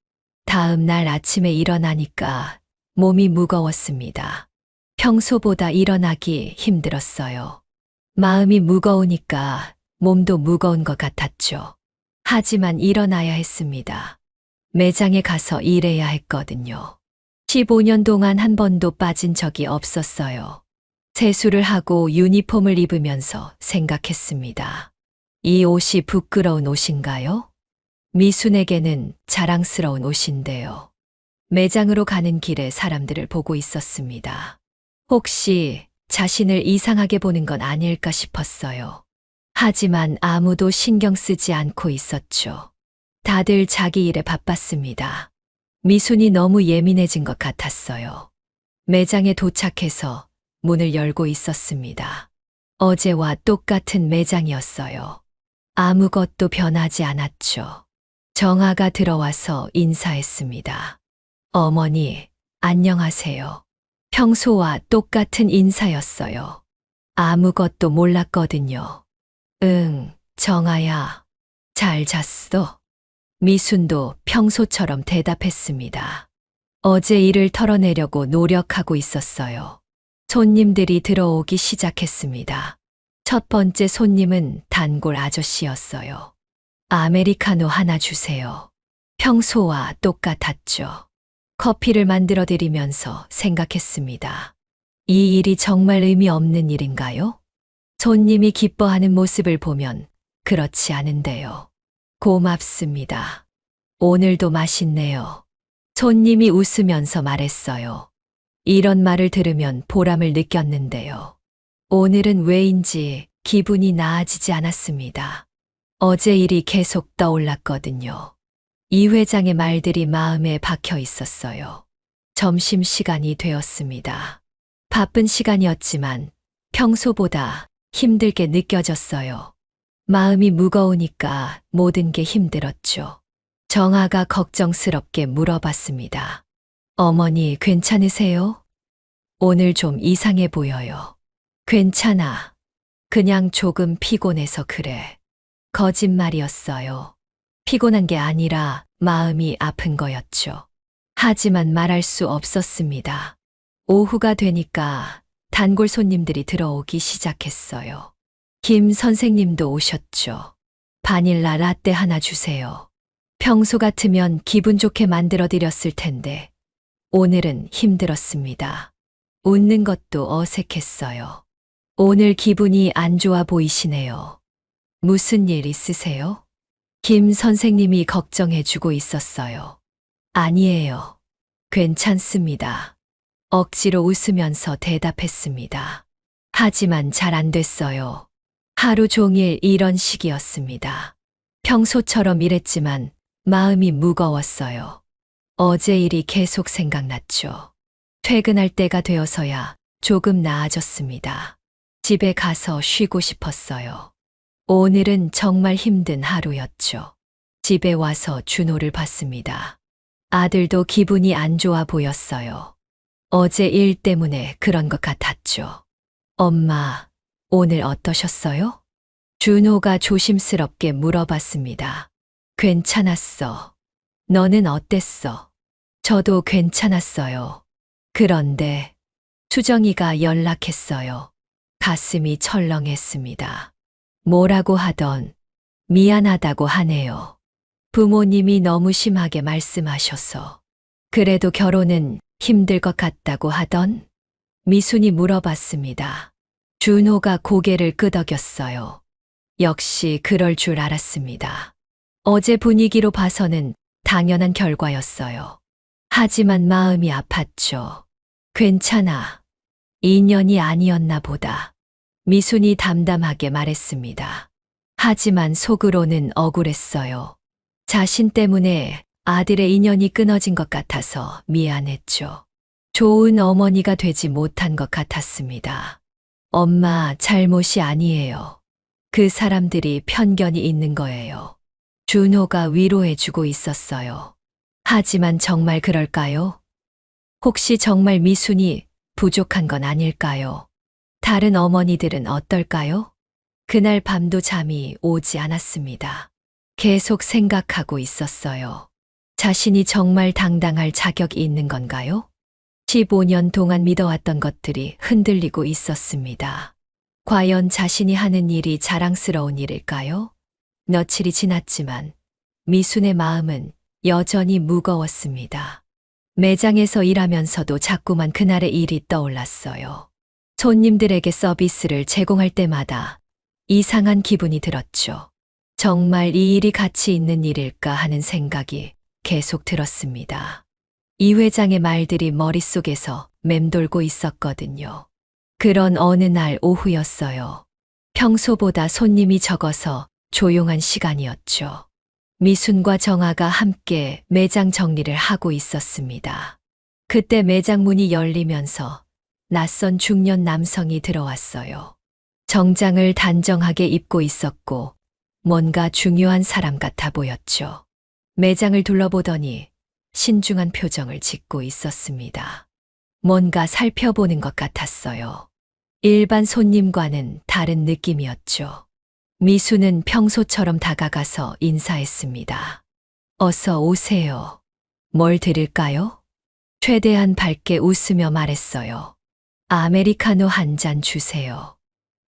Speaker 1: 다음 날 아침에 일어나니까 몸이 무거웠습니다. 평소보다 일어나기 힘들었어요. 마음이 무거우니까 몸도 무거운 것 같았죠. 하지만 일어나야 했습니다. 매장에 가서 일해야 했거든요. 15년 동안 한 번도 빠진 적이 없었어요. 세수를 하고 유니폼을 입으면서 생각했습니다. 이 옷이 부끄러운 옷인가요? 미순에게는 자랑스러운 옷인데요. 매장으로 가는 길에 사람들을 보고 있었습니다. 혹시 자신을 이상하게 보는 건 아닐까 싶었어요. 하지만 아무도 신경 쓰지 않고 있었죠. 다들 자기 일에 바빴습니다. 미순이 너무 예민해진 것 같았어요. 매장에 도착해서 문을 열고 있었습니다. 어제와 똑같은 매장이었어요. 아무것도 변하지 않았죠. 정아가 들어와서 인사했습니다. 어머니, 안녕하세요. 평소와 똑같은 인사였어요. 아무것도 몰랐거든요. 응, 정아야. 잘 잤어? 미순도 평소처럼 대답했습니다. 어제 일을 털어내려고 노력하고 있었어요. 손님들이 들어오기 시작했습니다. 첫 번째 손님은 단골 아저씨였어요. 아메리카노 하나 주세요. 평소와 똑같았죠. 커피를 만들어 드리면서 생각했습니다. 이 일이 정말 의미 없는 일인가요? 손님이 기뻐하는 모습을 보면 그렇지 않은데요. 고맙습니다. 오늘도 맛있네요. 손님이 웃으면서 말했어요. 이런 말을 들으면 보람을 느꼈는데요. 오늘은 왜인지 기분이 나아지지 않았습니다. 어제 일이 계속 떠올랐거든요. 이 회장의 말들이 마음에 박혀 있었어요. 점심시간이 되었습니다. 바쁜 시간이었지만 평소보다 힘들게 느껴졌어요. 마음이 무거우니까 모든 게 힘들었죠. 정아가 걱정스럽게 물어봤습니다. 어머니 괜찮으세요? 오늘 좀 이상해 보여요. 괜찮아. 그냥 조금 피곤해서 그래. 거짓말이었어요. 피곤한 게 아니라 마음이 아픈 거였죠. 하지만 말할 수 없었습니다. 오후가 되니까 단골 손님들이 들어오기 시작했어요. 김 선생님도 오셨죠. 바닐라 라떼 하나 주세요. 평소 같으면 기분 좋게 만들어 드렸을 텐데 오늘은 힘들었습니다. 웃는 것도 어색했어요. 오늘 기분이 안 좋아 보이시네요. 무슨 일 있으세요? 김 선생님이 걱정해 주고 있었어요. 아니에요. 괜찮습니다. 억지로 웃으면서 대답했습니다. 하지만 잘 안 됐어요. 하루 종일 이런 식이었습니다. 평소처럼 일했지만 마음이 무거웠어요. 어제 일이 계속 생각났죠. 퇴근할 때가 되어서야 조금 나아졌습니다. 집에 가서 쉬고 싶었어요. 오늘은 정말 힘든 하루였죠. 집에 와서 준호를 봤습니다. 아들도 기분이 안 좋아 보였어요. 어제 일 때문에 그런 것 같았죠. 엄마, 오늘 어떠셨어요? 준호가 조심스럽게 물어봤습니다. 괜찮았어. 너는 어땠어? 저도 괜찮았어요. 그런데 수정이가 연락했어요. 가슴이 철렁했습니다. 뭐라고 하던 미안하다고 하네요. 부모님이 너무 심하게 말씀하셔서. 그래도 결혼은 힘들 것 같다고 하던? 미순이 물어봤습니다. 준호가 고개를 끄덕였어요. 역시 그럴 줄 알았습니다. 어제 분위기로 봐서는 당연한 결과였어요. 하지만 마음이 아팠죠. 괜찮아. 인연이 아니었나 보다. 미순이 담담하게 말했습니다. 하지만 속으로는 억울했어요. 자신 때문에 아들의 인연이 끊어진 것 같아서 미안했죠. 좋은 어머니가 되지 못한 것 같았습니다. 엄마 잘못이 아니에요. 그 사람들이 편견이 있는 거예요. 준호가 위로해주고 있었어요. 하지만 정말 그럴까요? 혹시 정말 미순이 부족한 건 아닐까요? 다른 어머니들은 어떨까요? 그날 밤도 잠이 오지 않았습니다. 계속 생각하고 있었어요. 자신이 정말 당당할 자격이 있는 건가요? 15년 동안 믿어왔던 것들이 흔들리고 있었습니다. 과연 자신이 하는 일이 자랑스러운 일일까요? 며칠이 지났지만 미순의 마음은 여전히 무거웠습니다. 매장에서 일하면서도 자꾸만 그날의 일이 떠올랐어요. 손님들에게 서비스를 제공할 때마다 이상한 기분이 들었죠. 정말 이 일이 가치 있는 일일까 하는 생각이 계속 들었습니다. 이 회장의 말들이 머릿속에서 맴돌고 있었거든요. 그런 어느 날 오후였어요. 평소보다 손님이 적어서 조용한 시간이었죠. 미순과 정아가 함께 매장 정리를 하고 있었습니다. 그때 매장 문이 열리면서 낯선 중년 남성이 들어왔어요. 정장을 단정하게 입고 있었고 뭔가 중요한 사람 같아 보였죠. 매장을 둘러보더니 신중한 표정을 짓고 있었습니다. 뭔가 살펴보는 것 같았어요. 일반 손님과는 다른 느낌이었죠. 미수는 평소처럼 다가가서 인사했습니다. 어서 오세요. 뭘 드릴까요? 최대한 밝게 웃으며 말했어요. 아메리카노 한 잔 주세요.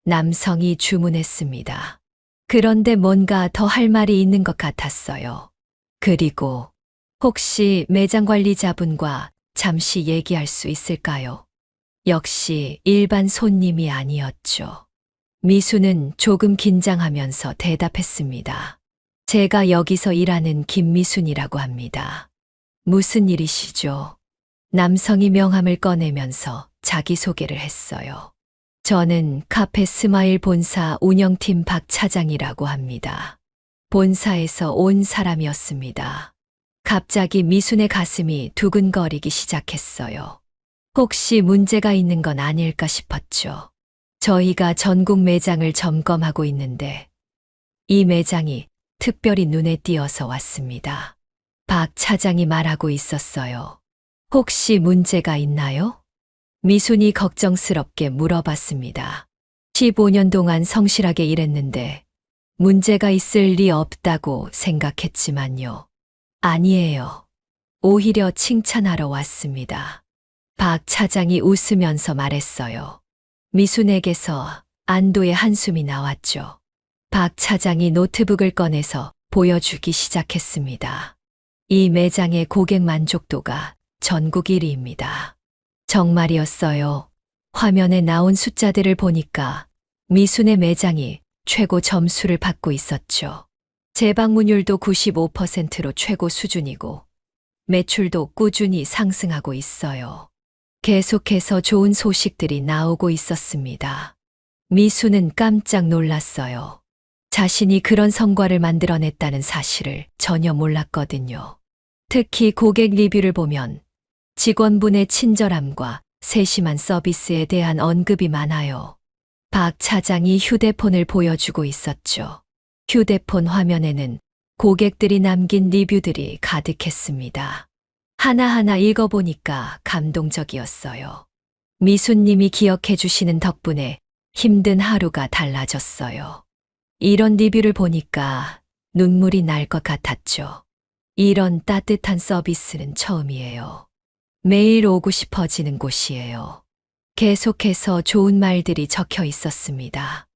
Speaker 1: 남성이 주문했습니다. 그런데 뭔가 더 할 말이 있는 것 같았어요. 그리고 혹시 매장 관리자분과 잠시 얘기할 수 있을까요? 역시 일반 손님이 아니었죠. 미수는 조금 긴장하면서 대답했습니다. 제가 여기서 일하는 김미순이라고 합니다. 무슨 일이시죠? 남성이 명함을 꺼내면서 자기소개를 했어요. 저는 카페 스마일 본사 운영팀 박 차장이라고 합니다. 본사에서 온 사람이었습니다. 갑자기 미순의 가슴이 두근거리기 시작했어요. 혹시 문제가 있는 건 아닐까 싶었죠. 저희가 전국 매장을 점검하고 있는데 이 매장이 특별히 눈에 띄어서 왔습니다. 박 차장이 말하고 있었어요. 혹시 문제가 있나요? 미순이 걱정스럽게 물어봤습니다. 15년 동안 성실하게 일했는데 문제가 있을 리 없다고 생각했지만요. 아니에요. 오히려 칭찬하러 왔습니다. 박 차장이 웃으면서 말했어요. 미순에게서 안도의 한숨이 나왔죠. 박 차장이 노트북을 꺼내서 보여주기 시작했습니다. 이 매장의 고객 만족도가 전국 1위입니다. 정말이었어요. 화면에 나온 숫자들을 보니까 미순의 매장이 최고 점수를 받고 있었죠. 재방문율도 95%로 최고 수준이고 매출도 꾸준히 상승하고 있어요. 계속해서 좋은 소식들이 나오고 있었습니다. 미수는 깜짝 놀랐어요. 자신이 그런 성과를 만들어냈다는 사실을 전혀 몰랐거든요. 특히 고객 리뷰를 보면 직원분의 친절함과 세심한 서비스에 대한 언급이 많아요. 박 차장이 휴대폰을 보여주고 있었죠. 휴대폰 화면에는 고객들이 남긴 리뷰들이 가득했습니다. 하나하나 읽어보니까 감동적이었어요. 미수님이 기억해 주시는 덕분에 힘든 하루가 달라졌어요. 이런 리뷰를 보니까 눈물이 날 것 같았죠. 이런 따뜻한 서비스는 처음이에요. 매일 오고 싶어지는 곳이에요. 계속해서 좋은 말들이 적혀 있었습니다.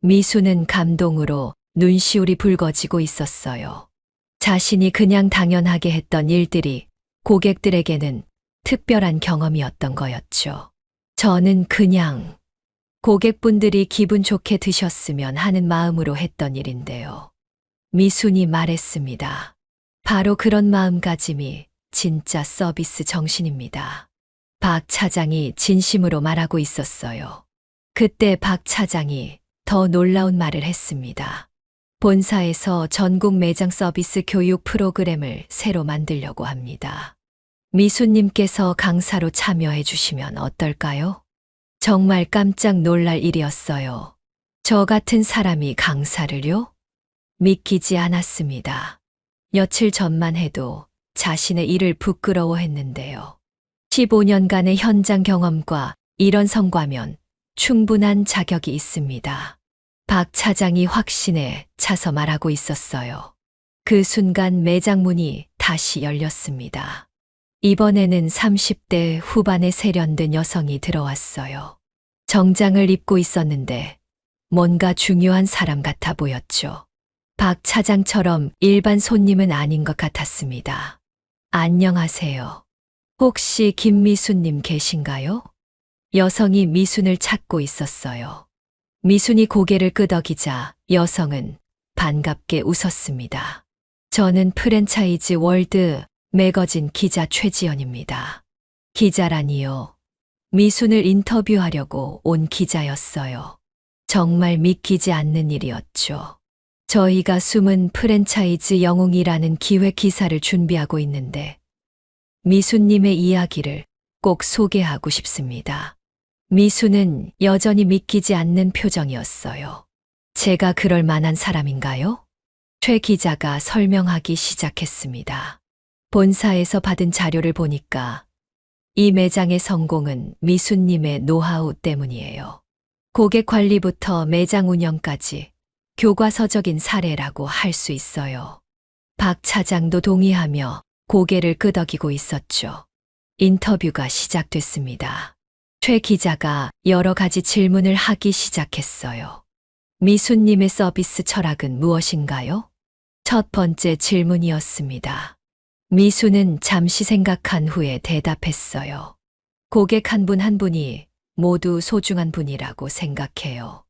Speaker 1: 미수는 감동으로 눈시울이 붉어지고 있었어요. 자신이 그냥 당연하게 했던 일들이 고객들에게는 특별한 경험이었던 거였죠. 저는 그냥 고객분들이 기분 좋게 드셨으면 하는 마음으로 했던 일인데요. 미순이 말했습니다. 바로 그런 마음가짐이 진짜 서비스 정신입니다. 박 차장이 진심으로 말하고 있었어요. 그때 박 차장이 더 놀라운 말을 했습니다. 본사에서 전국 매장 서비스 교육 프로그램을 새로 만들려고 합니다. 미수님께서 강사로 참여해 주시면 어떨까요? 정말 깜짝 놀랄 일이었어요. 저 같은 사람이 강사를요? 믿기지 않았습니다. 며칠 전만 해도 자신의 일을 부끄러워했는데요. 15년간의 현장 경험과 이런 성과면 충분한 자격이 있습니다. 박 차장이 확신에 차서 말하고 있었어요. 그 순간 매장 문이 다시 열렸습니다. 이번에는 30대 후반의 세련된 여성이 들어왔어요. 정장을 입고 있었는데 뭔가 중요한 사람 같아 보였죠. 박 차장처럼 일반 손님은 아닌 것 같았습니다. 안녕하세요. 혹시 김미순님 계신가요? 여성이 미순을 찾고 있었어요. 미순이 고개를 끄덕이자 여성은 반갑게 웃었습니다. 저는 프랜차이즈 월드 매거진 기자 최지연입니다. 기자라니요. 미순을 인터뷰하려고 온 기자였어요. 정말 믿기지 않는 일이었죠. 저희가 숨은 프랜차이즈 영웅이라는 기획 기사를 준비하고 있는데 미수님의 이야기를 꼭 소개하고 싶습니다. 미수는 여전히 믿기지 않는 표정이었어요. 제가 그럴 만한 사람인가요? 최 기자가 설명하기 시작했습니다. 본사에서 받은 자료를 보니까 이 매장의 성공은 미수님의 노하우 때문이에요. 고객 관리부터 매장 운영까지 교과서적인 사례라고 할 수 있어요. 박 차장도 동의하며 고개를 끄덕이고 있었죠. 인터뷰가 시작됐습니다. 최 기자가 여러 가지 질문을 하기 시작했어요. 미수님의 서비스 철학은 무엇인가요? 첫 번째 질문이었습니다. 미수는 잠시 생각한 후에 대답했어요. 고객 한 분 한 분이 모두 소중한 분이라고 생각해요.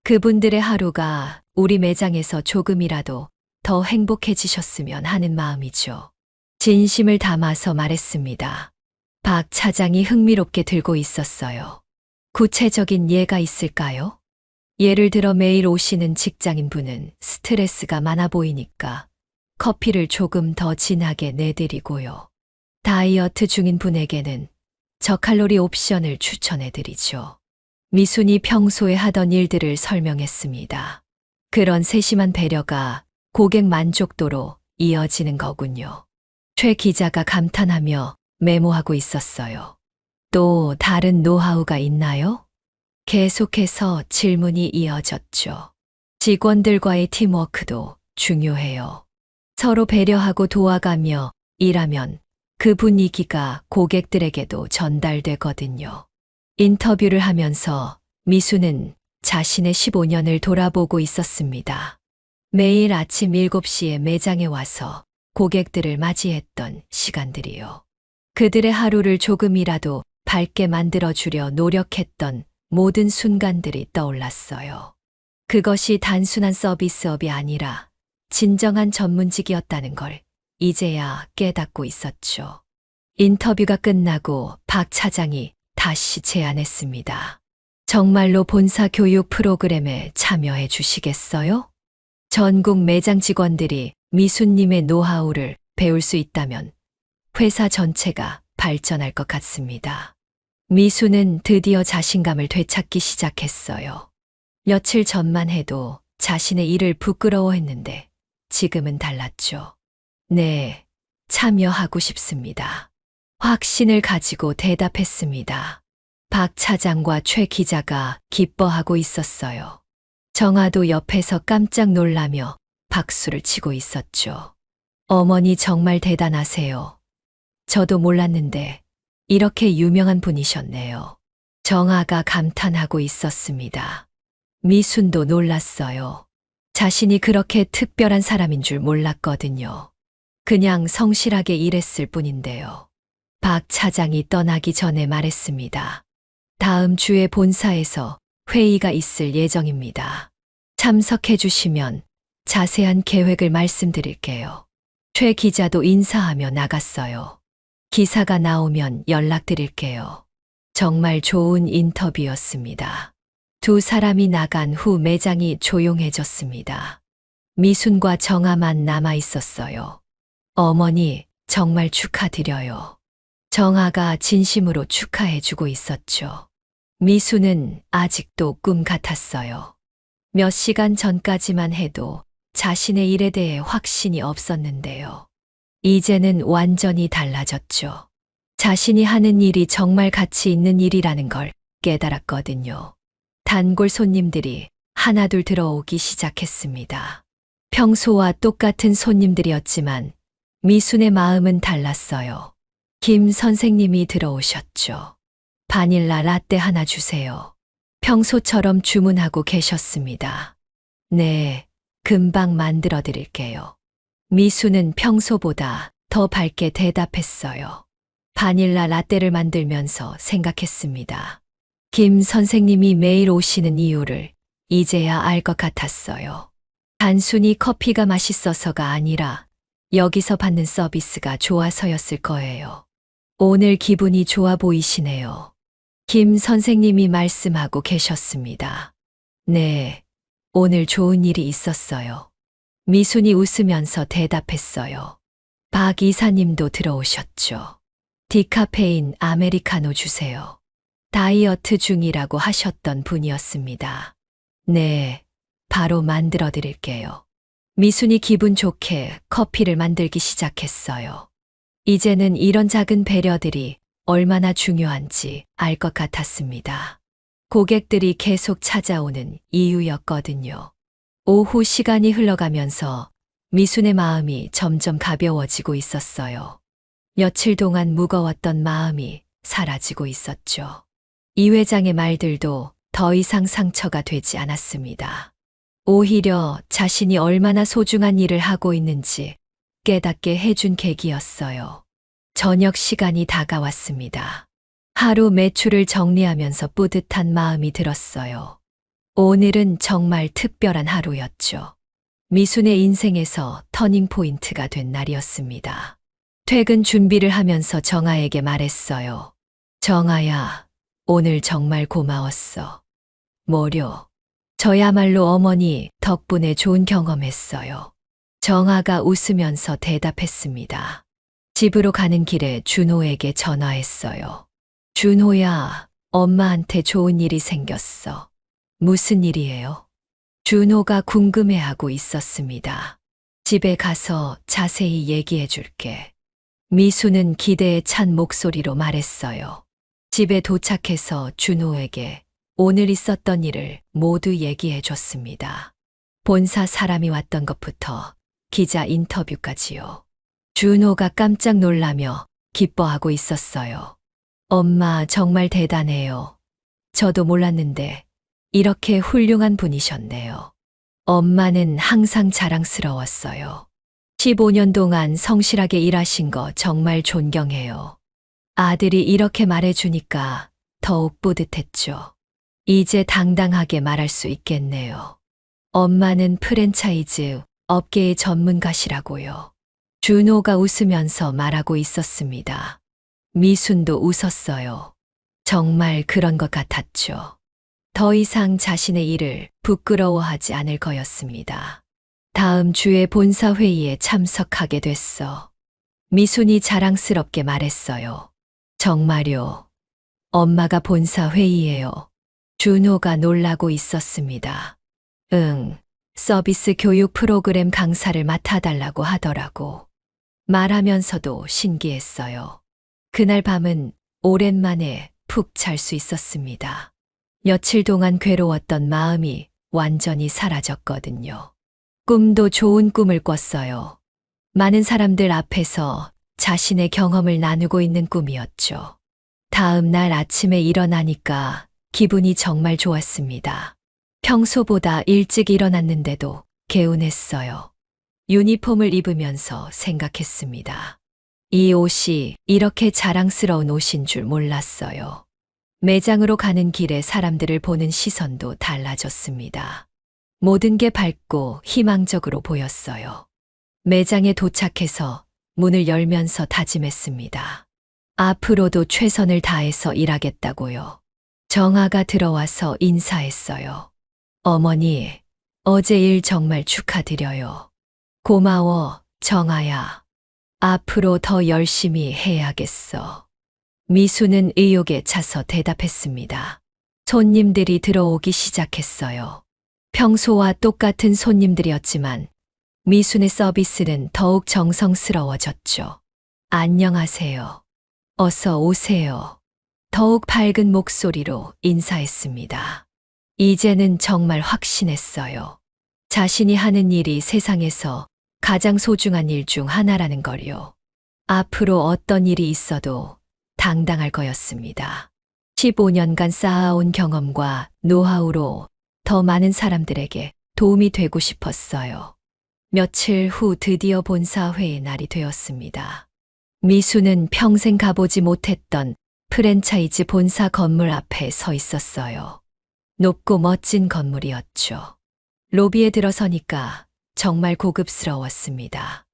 Speaker 1: 그분들의 하루가 우리 매장에서 조금이라도 더 행복해지셨으면 하는 마음이죠. 진심을 담아서 말했습니다. 박 차장이 흥미롭게 들고 있었어요. 구체적인 예가 있을까요? 예를 들어 매일 오시는 직장인분은 스트레스가 많아 보이니까 커피를 조금 더 진하게 내드리고요. 다이어트 중인 분에게는 저칼로리 옵션을 추천해드리죠. 미순이 평소에 하던 일들을 설명했습니다. 그런 세심한 배려가 고객 만족도로 이어지는 거군요. 최 기자가 감탄하며 메모하고 있었어요. 또 다른 노하우가 있나요? 계속해서 질문이 이어졌죠. 직원들과의 팀워크도 중요해요. 서로 배려하고 도와가며 일하면 그 분위기가 고객들에게도 전달되거든요. 인터뷰를 하면서 미수는 자신의 15년을 돌아보고 있었습니다. 매일 아침 7시에 매장에 와서 고객들을 맞이했던 시간들이요. 그들의 하루를 조금이라도 밝게 만들어주려 노력했던 모든 순간들이 떠올랐어요. 그것이 단순한 서비스업이 아니라 진정한 전문직이었다는 걸 이제야 깨닫고 있었죠. 인터뷰가 끝나고 박 차장이 다시 제안했습니다. 정말로 본사 교육 프로그램에 참여해 주시겠어요? 전국 매장 직원들이 미수님의 노하우를 배울 수 있다면 회사 전체가 발전할 것 같습니다. 미수는 드디어 자신감을 되찾기 시작했어요. 며칠 전만 해도 자신의 일을 부끄러워했는데 지금은 달랐죠. 네, 참여하고 싶습니다. 확신을 가지고 대답했습니다. 박 차장과 최 기자가 기뻐하고 있었어요. 정아도 옆에서 깜짝 놀라며 박수를 치고 있었죠. 어머니 정말 대단하세요. 저도 몰랐는데 이렇게 유명한 분이셨네요. 정아가 감탄하고 있었습니다. 미순도 놀랐어요. 자신이 그렇게 특별한 사람인 줄 몰랐거든요. 그냥 성실하게 일했을 뿐인데요. 박 차장이 떠나기 전에 말했습니다. 다음 주에 본사에서 회의가 있을 예정입니다. 참석해 주시면 자세한 계획을 말씀드릴게요. 최 기자도 인사하며 나갔어요. 기사가 나오면 연락드릴게요. 정말 좋은 인터뷰였습니다. 두 사람이 나간 후 매장이 조용해졌습니다. 미순과 정아만 남아 있었어요. 어머니, 정말 축하드려요. 정아가 진심으로 축하해주고 있었죠. 미수는 아직도 꿈 같았어요. 몇 시간 전까지만 해도 자신의 일에 대해 확신이 없었는데요. 이제는 완전히 달라졌죠. 자신이 하는 일이 정말 가치 있는 일이라는 걸 깨달았거든요. 단골 손님들이 하나둘 들어오기 시작했습니다. 평소와 똑같은 손님들이었지만 미순의 마음은 달랐어요. 김 선생님이 들어오셨죠. 바닐라 라떼 하나 주세요. 평소처럼 주문하고 계셨습니다. 네, 금방 만들어 드릴게요. 미수는 평소보다 더 밝게 대답했어요. 바닐라 라떼를 만들면서 생각했습니다. 김 선생님이 매일 오시는 이유를 이제야 알 것 같았어요. 단순히 커피가 맛있어서가 아니라 여기서 받는 서비스가 좋아서였을 거예요. 오늘 기분이 좋아 보이시네요. 김 선생님이 말씀하고 계셨습니다. 네, 오늘 좋은 일이 있었어요. 미순이 웃으면서 대답했어요. 박 이사님도 들어오셨죠. 디카페인 아메리카노 주세요. 다이어트 중이라고 하셨던 분이었습니다. 네, 바로 만들어 드릴게요. 미순이 기분 좋게 커피를 만들기 시작했어요. 이제는 이런 작은 배려들이 얼마나 중요한지 알 것 같았습니다. 고객들이 계속 찾아오는 이유였거든요. 오후 시간이 흘러가면서 미순의 마음이 점점 가벼워지고 있었어요. 며칠 동안 무거웠던 마음이 사라지고 있었죠. 이 회장의 말들도 더 이상 상처가 되지 않았습니다. 오히려 자신이 얼마나 소중한 일을 하고 있는지 깨닫게 해준 계기였어요. 저녁 시간이 다가왔습니다. 하루 매출을 정리하면서 뿌듯한 마음이 들었어요. 오늘은 정말 특별한 하루였죠. 미순의 인생에서 터닝포인트가 된 날이었습니다. 퇴근 준비를 하면서 정아에게 말했어요. 정아야, 오늘 정말 고마웠어. 뭐려? 저야말로 어머니 덕분에 좋은 경험했어요. 정아가 웃으면서 대답했습니다. 집으로 가는 길에 준호에게 전화했어요. 준호야, 엄마한테 좋은 일이 생겼어. 무슨 일이에요? 준호가 궁금해하고 있었습니다. 집에 가서 자세히 얘기해 줄게. 미수는 기대에 찬 목소리로 말했어요. 집에 도착해서 준호에게 오늘 있었던 일을 모두 얘기해 줬습니다. 본사 사람이 왔던 것부터 기자 인터뷰까지요. 준호가 깜짝 놀라며 기뻐하고 있었어요. 엄마 정말 대단해요. 저도 몰랐는데 이렇게 훌륭한 분이셨네요. 엄마는 항상 자랑스러웠어요. 15년 동안 성실하게 일하신 거 정말 존경해요. 아들이 이렇게 말해주니까 더욱 뿌듯했죠. 이제 당당하게 말할 수 있겠네요. 엄마는 프랜차이즈 업계의 전문가시라고요. 준호가 웃으면서 말하고 있었습니다. 미순도 웃었어요. 정말 그런 것 같았죠. 더 이상 자신의 일을 부끄러워하지 않을 거였습니다. 다음 주에 본사 회의에 참석하게 됐어. 미순이 자랑스럽게 말했어요. 정말요. 엄마가 본사 회의예요. 준호가 놀라고 있었습니다. 응, 서비스 교육 프로그램 강사를 맡아달라고 하더라고. 말하면서도 신기했어요. 그날 밤은 오랜만에 푹 잘 수 있었습니다. 며칠 동안 괴로웠던 마음이 완전히 사라졌거든요. 꿈도 좋은 꿈을 꿨어요. 많은 사람들 앞에서 자신의 경험을 나누고 있는 꿈이었죠. 다음 날 아침에 일어나니까 기분이 정말 좋았습니다. 평소보다 일찍 일어났는데도 개운했어요. 유니폼을 입으면서 생각했습니다. 이 옷이 이렇게 자랑스러운 옷인 줄 몰랐어요. 매장으로 가는 길에 사람들을 보는 시선도 달라졌습니다. 모든 게 밝고 희망적으로 보였어요. 매장에 도착해서 문을 열면서 다짐했습니다. 앞으로도 최선을 다해서 일하겠다고요. 정아가 들어와서 인사했어요. 어머니, 어제 일 정말 축하드려요. 고마워, 정아야. 앞으로 더 열심히 해야겠어. 미수는 의욕에 차서 대답했습니다. 손님들이 들어오기 시작했어요. 평소와 똑같은 손님들이었지만 미순의 서비스는 더욱 정성스러워졌죠. 안녕하세요. 어서 오세요. 더욱 밝은 목소리로 인사했습니다. 이제는 정말 확신했어요. 자신이 하는 일이 세상에서 가장 소중한 일 중 하나라는 걸요. 앞으로 어떤 일이 있어도 당당할 거였습니다. 15년간 쌓아온 경험과 노하우로 더 많은 사람들에게 도움이 되고 싶었어요. 며칠 후 드디어 본사 회의 날이 되었습니다. 미수는 평생 가보지 못했던 프랜차이즈 본사 건물 앞에 서 있었어요. 높고 멋진 건물이었죠. 로비에 들어서니까 정말 고급스러웠습니다.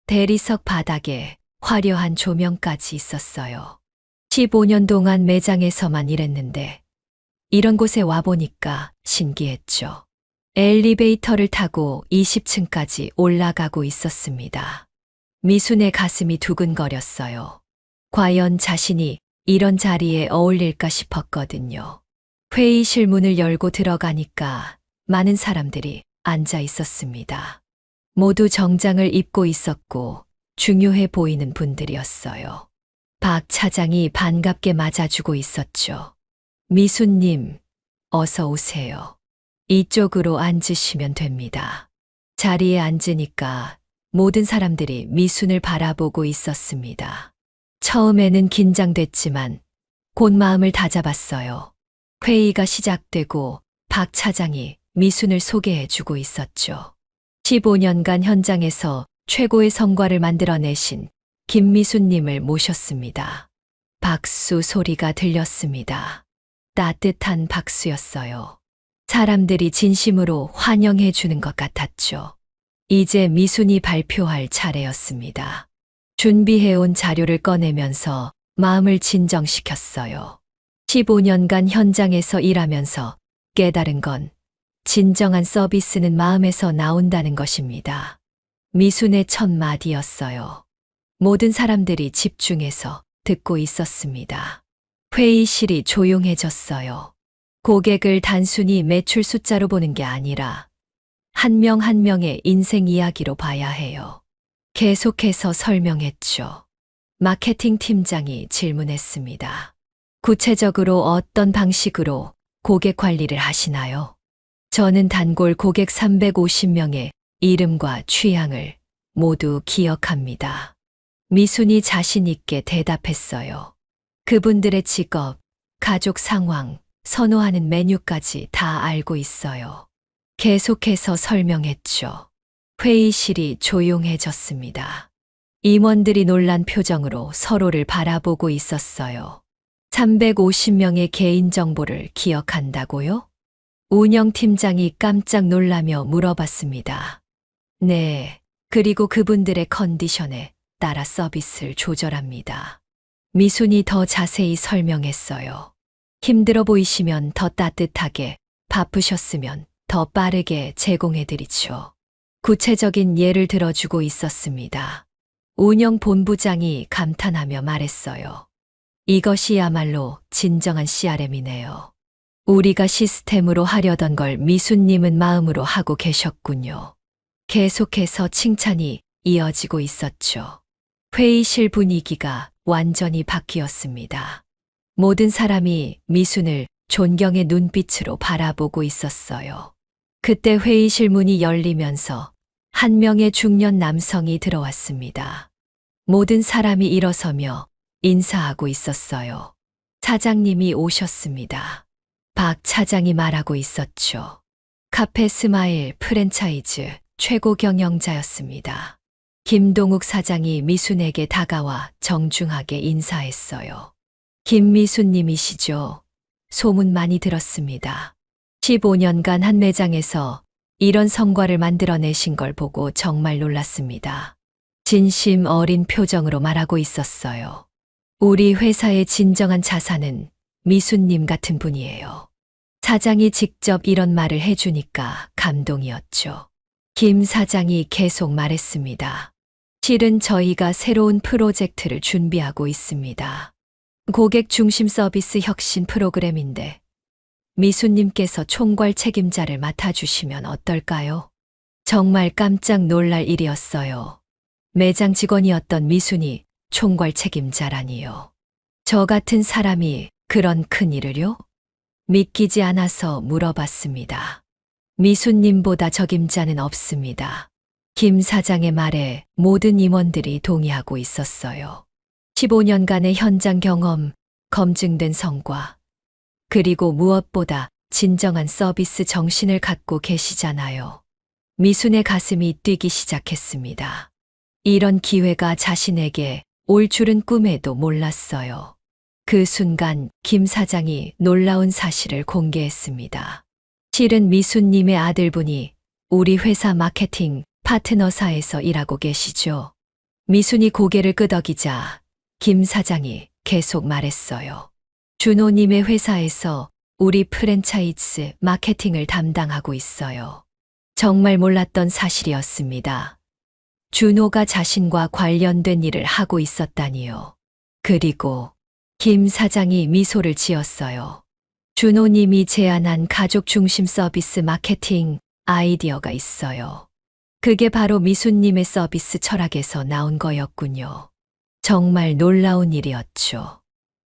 Speaker 1: 대리석 바닥에 화려한 조명까지 있었어요. 15년 동안 매장에서만 일했는데 이런 곳에 와보니까 신기했죠. 엘리베이터를 타고 20층까지 올라가고 있었습니다. 미순의 가슴이 두근거렸어요. 과연 자신이 이런 자리에 어울릴까 싶었거든요. 회의실 문을 열고 들어가니까 많은 사람들이 앉아 있었습니다. 모두 정장을 입고 있었고 중요해 보이는 분들이었어요. 박 차장이 반갑게 맞아주고 있었죠. 미수님, 어서 오세요. 이쪽으로 앉으시면 됩니다. 자리에 앉으니까 모든 사람들이 미순을 바라보고 있었습니다. 처음에는 긴장됐지만 곧 마음을 다잡았어요. 회의가 시작되고 박 차장이 미순을 소개해 주고 있었죠. 15년간 현장에서 최고의 성과를 만들어내신 김미순님을 모셨습니다. 박수 소리가 들렸습니다. 따뜻한 박수였어요. 사람들이 진심으로 환영해 주는 것 같았죠. 이제 미순이 발표할 차례였습니다. 준비해온 자료를 꺼내면서 마음을 진정시켰어요. 15년간 현장에서 일하면서 깨달은 건 진정한 서비스는 마음에서 나온다는 것입니다. 미순의 첫 마디였어요. 모든 사람들이 집중해서 듣고 있었습니다. 회의실이 조용해졌어요. 고객을 단순히 매출 숫자로 보는 게 아니라 한 명 한 명의 인생 이야기로 봐야 해요. 계속해서 설명했죠. 마케팅 팀장이 질문했습니다. 구체적으로 어떤 방식으로 고객 관리를 하시나요? 저는 단골 고객 350명의 이름과 취향을 모두 기억합니다. 미순이 자신 있게 대답했어요. 그분들의 직업, 가족 상황, 선호하는 메뉴까지 다 알고 있어요. 계속해서 설명했죠. 회의실이 조용해졌습니다. 임원들이 놀란 표정으로 서로를 바라보고 있었어요. 350명의 개인정보를 기억한다고요? 운영팀장이 깜짝 놀라며 물어봤습니다. 네, 그리고 그분들의 컨디션에 따라 서비스를 조절합니다. 미순이 더 자세히 설명했어요. 힘들어 보이시면 더 따뜻하게, 바쁘셨으면 더 빠르게 제공해드리죠. 구체적인 예를 들어주고 있었습니다. 운영본부장이 감탄하며 말했어요. 이것이야말로 진정한 CRM이네요. 우리가 시스템으로 하려던 걸 미순님은 마음으로 하고 계셨군요. 계속해서 칭찬이 이어지고 있었죠. 회의실 분위기가 완전히 바뀌었습니다. 모든 사람이 미순을 존경의 눈빛으로 바라보고 있었어요. 그때 회의실 문이 열리면서 한 명의 중년 남성이 들어왔습니다. 모든 사람이 일어서며 인사하고 있었어요. 차장님이 오셨습니다. 박 차장이 말하고 있었죠. 카페 스마일 프랜차이즈 최고 경영자였습니다. 김동욱 사장이 미순에게 다가와 정중하게 인사했어요. 김미순님이시죠? 소문 많이 들었습니다. 15년간 한 매장에서 이런 성과를 만들어내신 걸 보고 정말 놀랐습니다. 진심 어린 표정으로 말하고 있었어요. 우리 회사의 진정한 자산은 미순님 같은 분이에요. 사장이 직접 이런 말을 해주니까 감동이었죠. 김 사장이 계속 말했습니다. 실은 저희가 새로운 프로젝트를 준비하고 있습니다. 고객 중심 서비스 혁신 프로그램인데 미순님께서 총괄 책임자를 맡아주시면 어떨까요? 정말 깜짝 놀랄 일이었어요. 매장 직원이었던 미순이 총괄 책임자라니요. 저 같은 사람이 그런 큰 일을요? 믿기지 않아서 물어봤습니다. 미순님보다 적임자는 없습니다. 김 사장의 말에 모든 임원들이 동의하고 있었어요. 15년간의 현장 경험, 검증된 성과, 그리고 무엇보다 진정한 서비스 정신을 갖고 계시잖아요. 미순의 가슴이 뛰기 시작했습니다. 이런 기회가 자신에게 올 줄은 꿈에도 몰랐어요. 그 순간 김 사장이 놀라운 사실을 공개했습니다. 실은 미순님의 아들분이 우리 회사 마케팅 파트너사에서 일하고 계시죠. 미순이 고개를 끄덕이자 김 사장이 계속 말했어요. 준호님의 회사에서 우리 프랜차이즈 마케팅을 담당하고 있어요. 정말 몰랐던 사실이었습니다. 준호가 자신과 관련된 일을 하고 있었다니요. 그리고 김 사장이 미소를 지었어요. 준호님이 제안한 가족 중심 서비스 마케팅 아이디어가 있어요. 그게 바로 미순님의 서비스 철학에서 나온 거였군요. 정말 놀라운 일이었죠.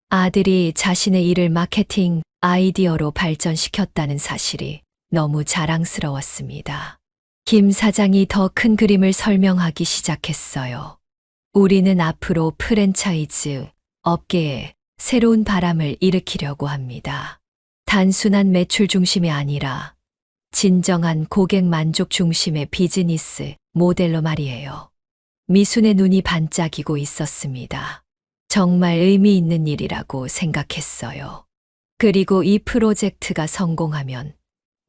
Speaker 1: 아들이 자신의 일을 마케팅 아이디어로 발전시켰다는 사실이 너무 자랑스러웠습니다. 김 사장이 더 큰 그림을 설명하기 시작했어요. 우리는 앞으로 프랜차이즈 업계에 새로운 바람을 일으키려고 합니다. 단순한 매출 중심이 아니라 진정한 고객 만족 중심의 비즈니스 모델로 말이에요. 미순의 눈이 반짝이고 있었습니다. 정말 의미 있는 일이라고 생각했어요. 그리고 이 프로젝트가 성공하면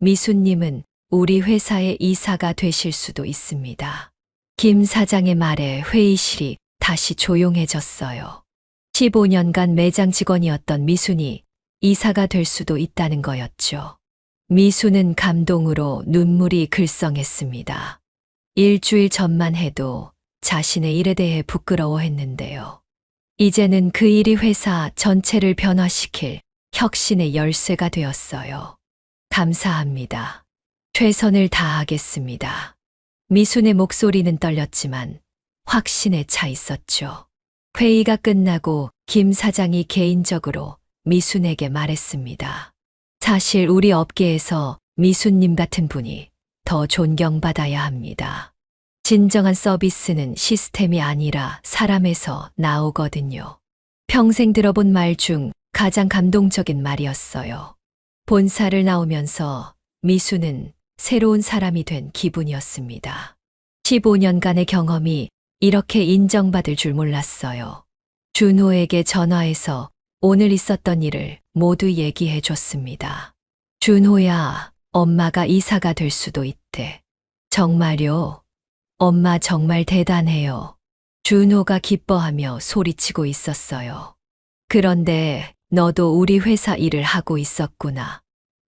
Speaker 1: 미순님은 우리 회사의 이사가 되실 수도 있습니다. 김 사장의 말에 회의실이 다시 조용해졌어요. 15년간 매장 직원이었던 미순이 이사가 될 수도 있다는 거였죠. 미순은 감동으로 눈물이 글썽했습니다. 일주일 전만 해도 자신의 일에 대해 부끄러워했는데요. 이제는 그 일이 회사 전체를 변화시킬 혁신의 열쇠가 되었어요. 감사합니다. 최선을 다하겠습니다. 미순의 목소리는 떨렸지만 확신에 차 있었죠. 회의가 끝나고 김 사장이 개인적으로 미순에게 말했습니다. 사실 우리 업계에서 미수님 같은 분이 더 존경받아야 합니다. 진정한 서비스는 시스템이 아니라 사람에서 나오거든요. 평생 들어본 말 중 가장 감동적인 말이었어요. 본사를 나오면서 미수는 새로운 사람이 된 기분이었습니다. 15년간의 경험이 이렇게 인정받을 줄 몰랐어요. 준호에게 전화해서 오늘 있었던 일을 모두 얘기해 줬습니다. 준호야, 엄마가 이사가 될 수도 있대. 정말요? 엄마 정말 대단해요. 준호가 기뻐하며 소리치고 있었어요. 그런데 너도 우리 회사 일을 하고 있었구나.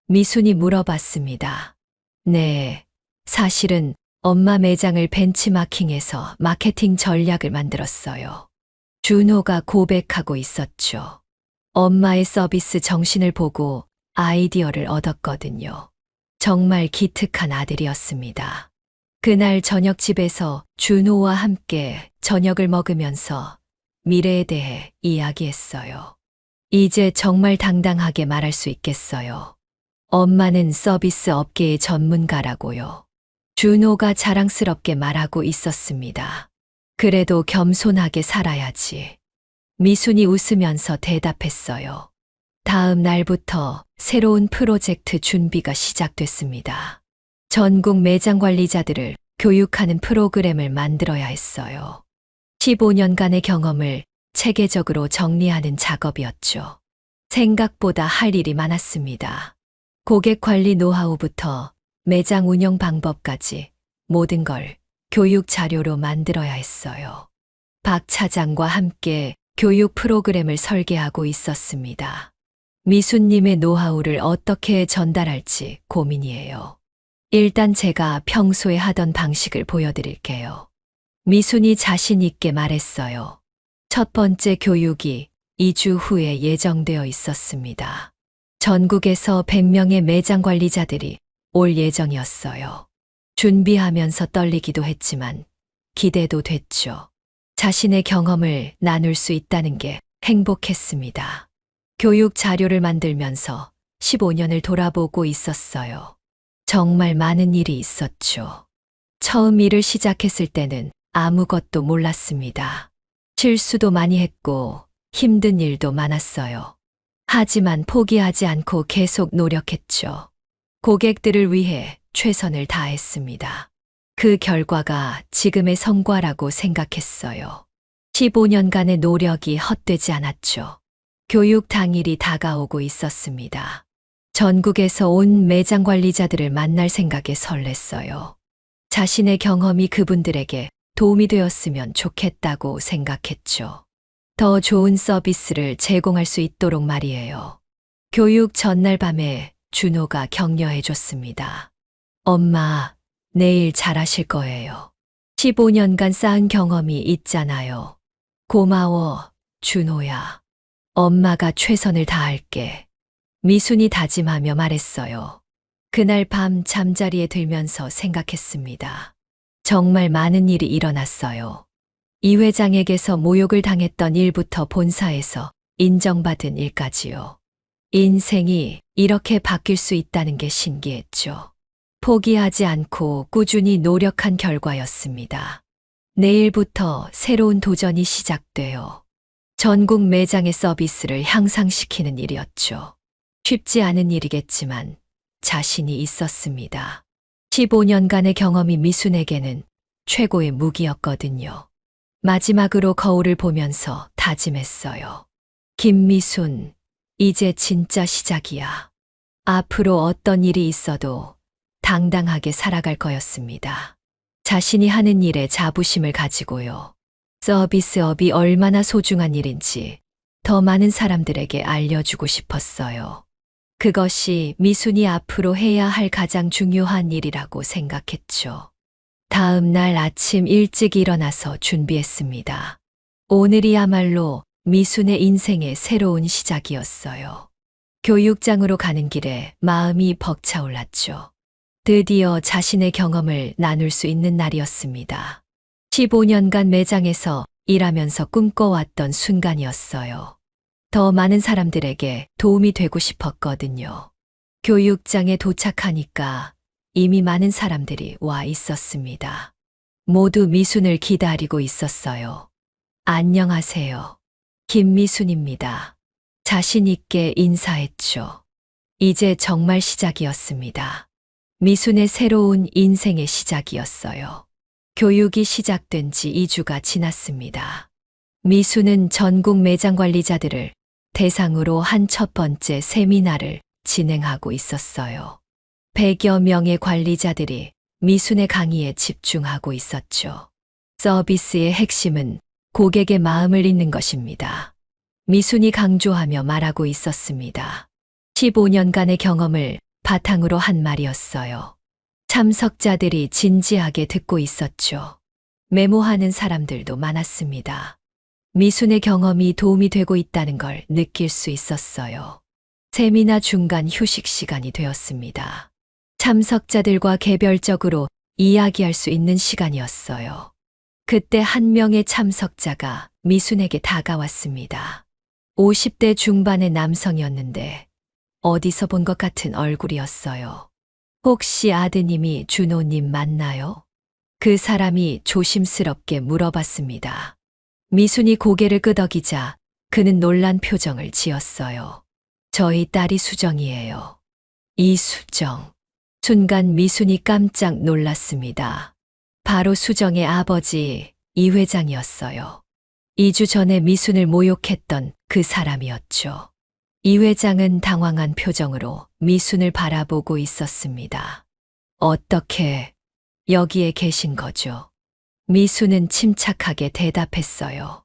Speaker 1: 미순이 물어봤습니다. 네, 사실은 엄마 매장을 벤치마킹해서 마케팅 전략을 만들었어요. 준호가 고백하고 있었죠. 엄마의 서비스 정신을 보고 아이디어를 얻었거든요. 정말 기특한 아들이었습니다. 그날 저녁 집에서 준호와 함께 저녁을 먹으면서 미래에 대해 이야기했어요. 이제 정말 당당하게 말할 수 있겠어요. 엄마는 서비스 업계의 전문가라고요. 준호가 자랑스럽게 말하고 있었습니다. 그래도 겸손하게 살아야지. 미순이 웃으면서 대답했어요. 다음 날부터 새로운 프로젝트 준비가 시작됐습니다. 전국 매장 관리자들을 교육하는 프로그램을 만들어야 했어요. 15년간의 경험을 체계적으로 정리하는 작업이었죠. 생각보다 할 일이 많았습니다. 고객 관리 노하우부터 매장 운영 방법까지 모든 걸 교육 자료로 만들어야 했어요. 박 차장과 함께 교육 프로그램을 설계하고 있었습니다. 미수님의 노하우를 어떻게 전달할지 고민이에요. 일단 제가 평소에 하던 방식을 보여드릴게요. 미순이 자신 있게 말했어요. 첫 번째 교육이 2주 후에 예정되어 있었습니다. 전국에서 100명의 매장 관리자들이 올 예정이었어요. 준비하면서 떨리기도 했지만 기대도 됐죠. 자신의 경험을 나눌 수 있다는 게 행복했습니다. 교육 자료를 만들면서 15년을 돌아보고 있었어요. 정말 많은 일이 있었죠. 처음 일을 시작했을 때는 아무것도 몰랐습니다. 실수도 많이 했고 힘든 일도 많았어요. 하지만 포기하지 않고 계속 노력했죠. 고객들을 위해 최선을 다했습니다. 그 결과가 지금의 성과라고 생각했어요. 15년간의 노력이 헛되지 않았죠. 교육 당일이 다가오고 있었습니다. 전국에서 온 매장 관리자들을 만날 생각에 설렜어요. 자신의 경험이 그분들에게 도움이 되었으면 좋겠다고 생각했죠. 더 좋은 서비스를 제공할 수 있도록 말이에요. 교육 전날 밤에 준호가 격려해 줬습니다. 엄마, 내일 잘하실 거예요. 15년간 쌓은 경험이 있잖아요. 고마워, 준호야. 엄마가 최선을 다할게. 미순이 다짐하며 말했어요. 그날 밤 잠자리에 들면서 생각했습니다. 정말 많은 일이 일어났어요. 이 회장에게서 모욕을 당했던 일부터 본사에서 인정받은 일까지요. 인생이 이렇게 바뀔 수 있다는 게 신기했죠. 포기하지 않고 꾸준히 노력한 결과였습니다. 내일부터 새로운 도전이 시작돼요. 전국 매장의 서비스를 향상시키는 일이었죠. 쉽지 않은 일이겠지만 자신이 있었습니다. 15년간의 경험이 미순에게는 최고의 무기였거든요. 마지막으로 거울을 보면서 다짐했어요. 김미순, 이제 진짜 시작이야. 앞으로 어떤 일이 있어도 당당하게 살아갈 거였습니다. 자신이 하는 일에 자부심을 가지고요. 서비스업이 얼마나 소중한 일인지 더 많은 사람들에게 알려주고 싶었어요. 그것이 미순이 앞으로 해야 할 가장 중요한 일이라고 생각했죠. 다음 날 아침 일찍 일어나서 준비했습니다. 오늘이야말로 미순의 인생의 새로운 시작이었어요. 교육장으로 가는 길에 마음이 벅차올랐죠. 드디어 자신의 경험을 나눌 수 있는 날이었습니다. 15년간 매장에서 일하면서 꿈꿔왔던 순간이었어요. 더 많은 사람들에게 도움이 되고 싶었거든요. 교육장에 도착하니까 이미 많은 사람들이 와 있었습니다. 모두 미순을 기다리고 있었어요. 안녕하세요. 김미순입니다. 자신 있게 인사했죠. 이제 정말 시작이었습니다. 미순의 새로운 인생의 시작이었어요. 교육이 시작된 지 2주가 지났습니다. 미순은 전국 매장 관리자들을 대상으로 한 첫 번째 세미나를 진행하고 있었어요. 100여 명의 관리자들이 미순의 강의에 집중하고 있었죠. 서비스의 핵심은 고객의 마음을 읽는 것입니다. 미순이 강조하며 말하고 있었습니다. 15년간의 경험을 바탕으로 한 말이었어요. 참석자들이 진지하게 듣고 있었죠. 메모하는 사람들도 많았습니다. 미순의 경험이 도움이 되고 있다는 걸 느낄 수 있었어요. 세미나 중간 휴식 시간이 되었습니다. 참석자들과 개별적으로 이야기할 수 있는 시간이었어요. 그때 한 명의 참석자가 미순에게 다가왔습니다. 50대 중반의 남성이었는데 어디서 본 것 같은 얼굴이었어요. 혹시 아드님이 준호님 맞나요? 그 사람이 조심스럽게 물어봤습니다. 미순이 고개를 끄덕이자 그는 놀란 표정을 지었어요. 저희 딸이 수정이에요. 이수정. 순간 미순이 깜짝 놀랐습니다. 바로 수정의 아버지 이 회장이었어요. 2주 전에 미순을 모욕했던 그 사람이었죠. 이 회장은 당황한 표정으로 미순을 바라보고 있었습니다. 어떻게 여기에 계신 거죠? 미순은 침착하게 대답했어요.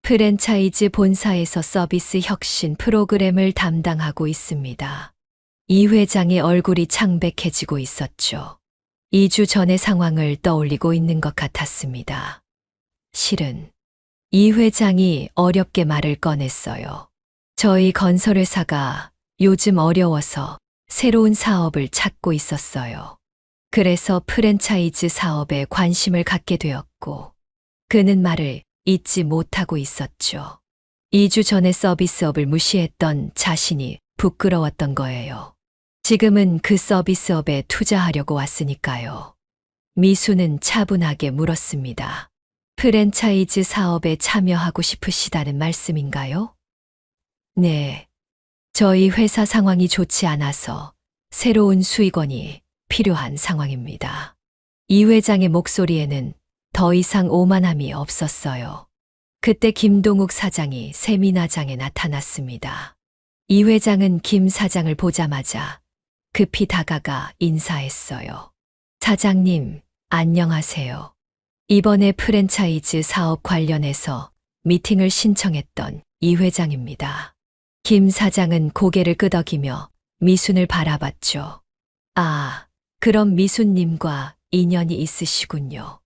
Speaker 1: 프랜차이즈 본사에서 서비스 혁신 프로그램을 담당하고 있습니다. 이 회장의 얼굴이 창백해지고 있었죠. 2주 전의 상황을 떠올리고 있는 것 같았습니다. 실은 이 회장이 어렵게 말을 꺼냈어요. 저희 건설회사가 요즘 어려워서 새로운 사업을 찾고 있었어요. 그래서 프랜차이즈 사업에 관심을 갖게 되었고, 그는 말을 잊지 못하고 있었죠. 2주 전에 서비스업을 무시했던 자신이 부끄러웠던 거예요. 지금은 그 서비스업에 투자하려고 왔으니까요. 미수는 차분하게 물었습니다. 프랜차이즈 사업에 참여하고 싶으시다는 말씀인가요? 네. 저희 회사 상황이 좋지 않아서 새로운 수익원이 필요한 상황입니다. 이 회장의 목소리에는 더 이상 오만함이 없었어요. 그때 김동욱 사장이 세미나장에 나타났습니다. 이 회장은 김 사장을 보자마자 급히 다가가 인사했어요. 사장님, 안녕하세요. 이번에 프랜차이즈 사업 관련해서 미팅을 신청했던 이 회장입니다. 김 사장은 고개를 끄덕이며 미순을 바라봤죠. 아, 그럼 미순님과 인연이 있으시군요.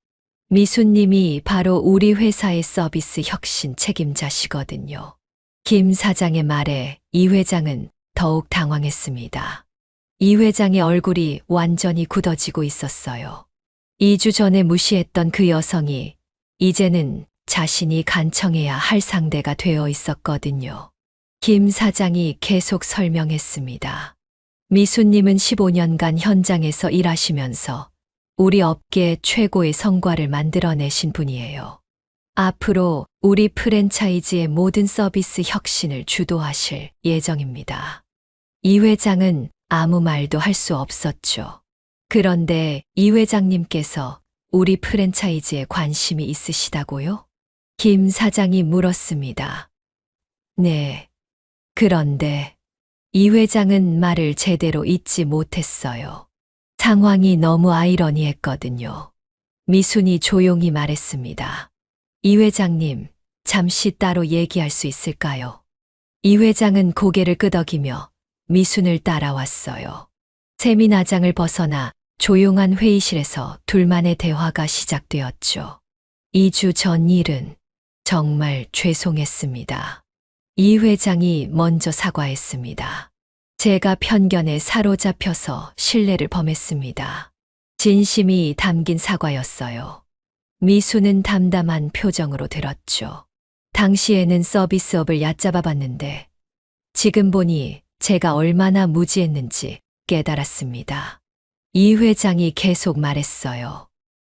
Speaker 1: 미순님이 바로 우리 회사의 서비스 혁신 책임자시거든요. 김 사장의 말에 이 회장은 더욱 당황했습니다. 이 회장의 얼굴이 완전히 굳어지고 있었어요. 2주 전에 무시했던 그 여성이 이제는 자신이 간청해야 할 상대가 되어 있었거든요. 김 사장이 계속 설명했습니다. 미수님은 15년간 현장에서 일하시면서 우리 업계 최고의 성과를 만들어내신 분이에요. 앞으로 우리 프랜차이즈의 모든 서비스 혁신을 주도하실 예정입니다. 이 회장은 아무 말도 할 수 없었죠. 그런데 이 회장님께서 우리 프랜차이즈에 관심이 있으시다고요? 김 사장이 물었습니다. 네. 그런데 이 회장은 말을 제대로 잇지 못했어요. 상황이 너무 아이러니했거든요. 미순이 조용히 말했습니다. 이 회장님, 잠시 따로 얘기할 수 있을까요? 이 회장은 고개를 끄덕이며 미순을 따라왔어요. 세미나장을 벗어나 조용한 회의실에서 둘만의 대화가 시작되었죠. 2주 전 일은 정말 죄송했습니다. 이 회장이 먼저 사과했습니다. 제가 편견에 사로잡혀서 신뢰를 범했습니다. 진심이 담긴 사과였어요. 미수는 담담한 표정으로 들었죠. 당시에는 서비스업을 얕잡아 봤는데 지금 보니 제가 얼마나 무지했는지 깨달았습니다. 이 회장이 계속 말했어요.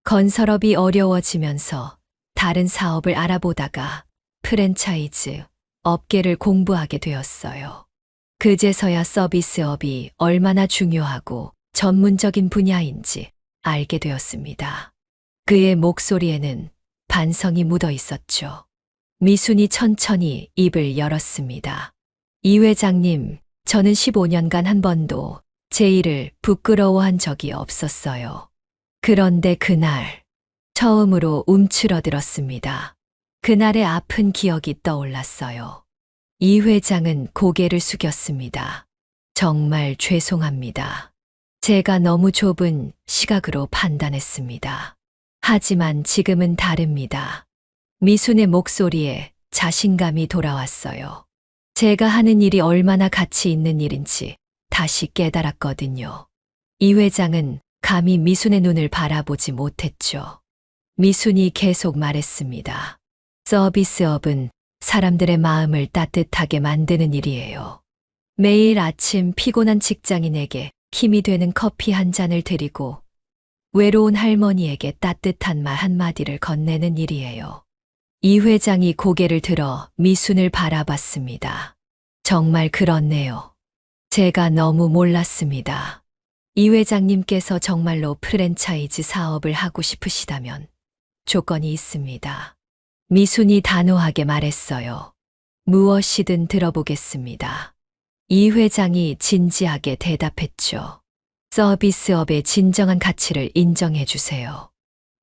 Speaker 1: 건설업이 어려워지면서 다른 사업을 알아보다가 프랜차이즈 업계를 공부하게 되었어요. 그제서야 서비스업이 얼마나 중요하고 전문적인 분야인지 알게 되었습니다. 그의 목소리에는 반성이 묻어 있었죠. 미순이 천천히 입을 열었습니다. 이 회장님, 저는 15년간 한 번도 제 일을 부끄러워한 적이 없었어요. 그런데 그날 처음으로 움츠러들었습니다. 그날의 아픈 기억이 떠올랐어요. 이 회장은 고개를 숙였습니다. 정말 죄송합니다. 제가 너무 좁은 시각으로 판단했습니다. 하지만 지금은 다릅니다. 미순의 목소리에 자신감이 돌아왔어요. 제가 하는 일이 얼마나 가치 있는 일인지 다시 깨달았거든요. 이 회장은 감히 미순의 눈을 바라보지 못했죠. 미순이 계속 말했습니다. 서비스업은 사람들의 마음을 따뜻하게 만드는 일이에요. 매일 아침 피곤한 직장인에게 힘이 되는 커피 한 잔을 드리고 외로운 할머니에게 따뜻한 말 한마디를 건네는 일이에요. 이 회장이 고개를 들어 미순을 바라봤습니다. 정말 그렇네요. 제가 너무 몰랐습니다. 이 회장님께서 정말로 프랜차이즈 사업을 하고 싶으시다면 조건이 있습니다. 미순이 단호하게 말했어요. 무엇이든 들어보겠습니다. 이 회장이 진지하게 대답했죠. 서비스업의 진정한 가치를 인정해 주세요.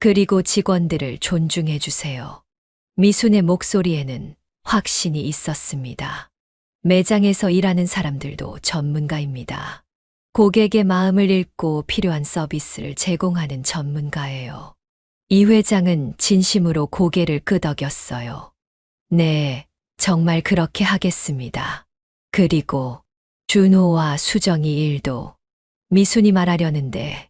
Speaker 1: 그리고 직원들을 존중해 주세요. 미순의 목소리에는 확신이 있었습니다. 매장에서 일하는 사람들도 전문가입니다. 고객의 마음을 읽고 필요한 서비스를 제공하는 전문가예요. 이 회장은 진심으로 고개를 끄덕였어요. 네, 정말 그렇게 하겠습니다. 그리고 준호와 수정이 일도. 미순이 말하려는데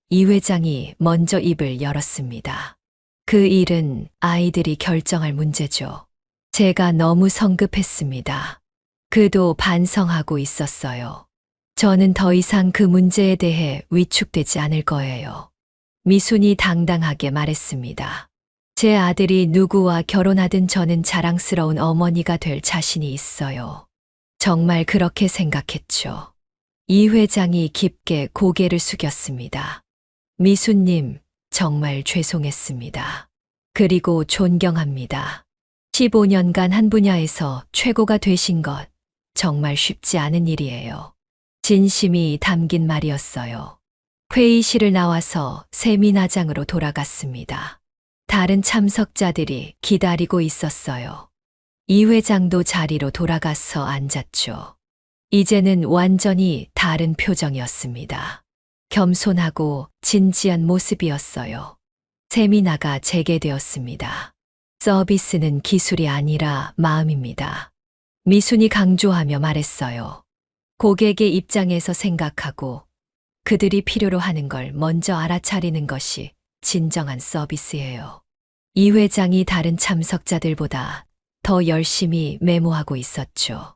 Speaker 1: 이 회장이 먼저 입을 열었습니다. 그 일은 아이들이 결정할 문제죠. 제가 너무 성급했습니다. 그도 반성하고 있었어요. 저는 더 이상 그 문제에 대해 위축되지 않을 거예요. 미순이 당당하게 말했습니다. 제 아들이 누구와 결혼하든 저는 자랑스러운 어머니가 될 자신이 있어요. 정말 그렇게 생각했죠. 이 회장이 깊게 고개를 숙였습니다. 미순님, 정말 죄송했습니다. 그리고 존경합니다. 15년간 한 분야에서 최고가 되신 것 정말 쉽지 않은 일이에요. 진심이 담긴 말이었어요. 회의실을 나와서 세미나장으로 돌아갔습니다. 다른 참석자들이 기다리고 있었어요. 이 회장도 자리로 돌아가서 앉았죠. 이제는 완전히 다른 표정이었습니다. 겸손하고 진지한 모습이었어요. 세미나가 재개되었습니다. 서비스는 기술이 아니라 마음입니다. 미순이 강조하며 말했어요. 고객의 입장에서 생각하고 그들이 필요로 하는 걸 먼저 알아차리는 것이 진정한 서비스예요. 이 회장이 다른 참석자들보다 더 열심히 메모하고 있었죠.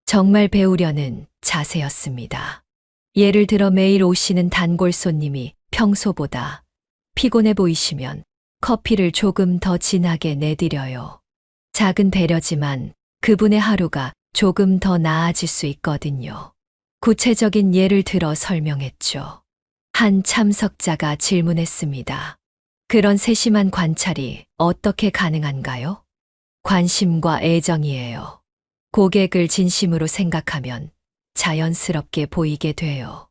Speaker 1: 정말 배우려는 자세였습니다. 예를 들어 매일 오시는 단골 손님이 평소보다 피곤해 보이시면 커피를 조금 더 진하게 내드려요. 작은 배려지만 그분의 하루가 조금 더 나아질 수 있거든요. 구체적인 예를 들어 설명했죠. 한 참석자가 질문했습니다. 그런 세심한 관찰이 어떻게 가능한가요? 관심과 애정이에요. 고객을 진심으로 생각하면 자연스럽게 보이게 돼요.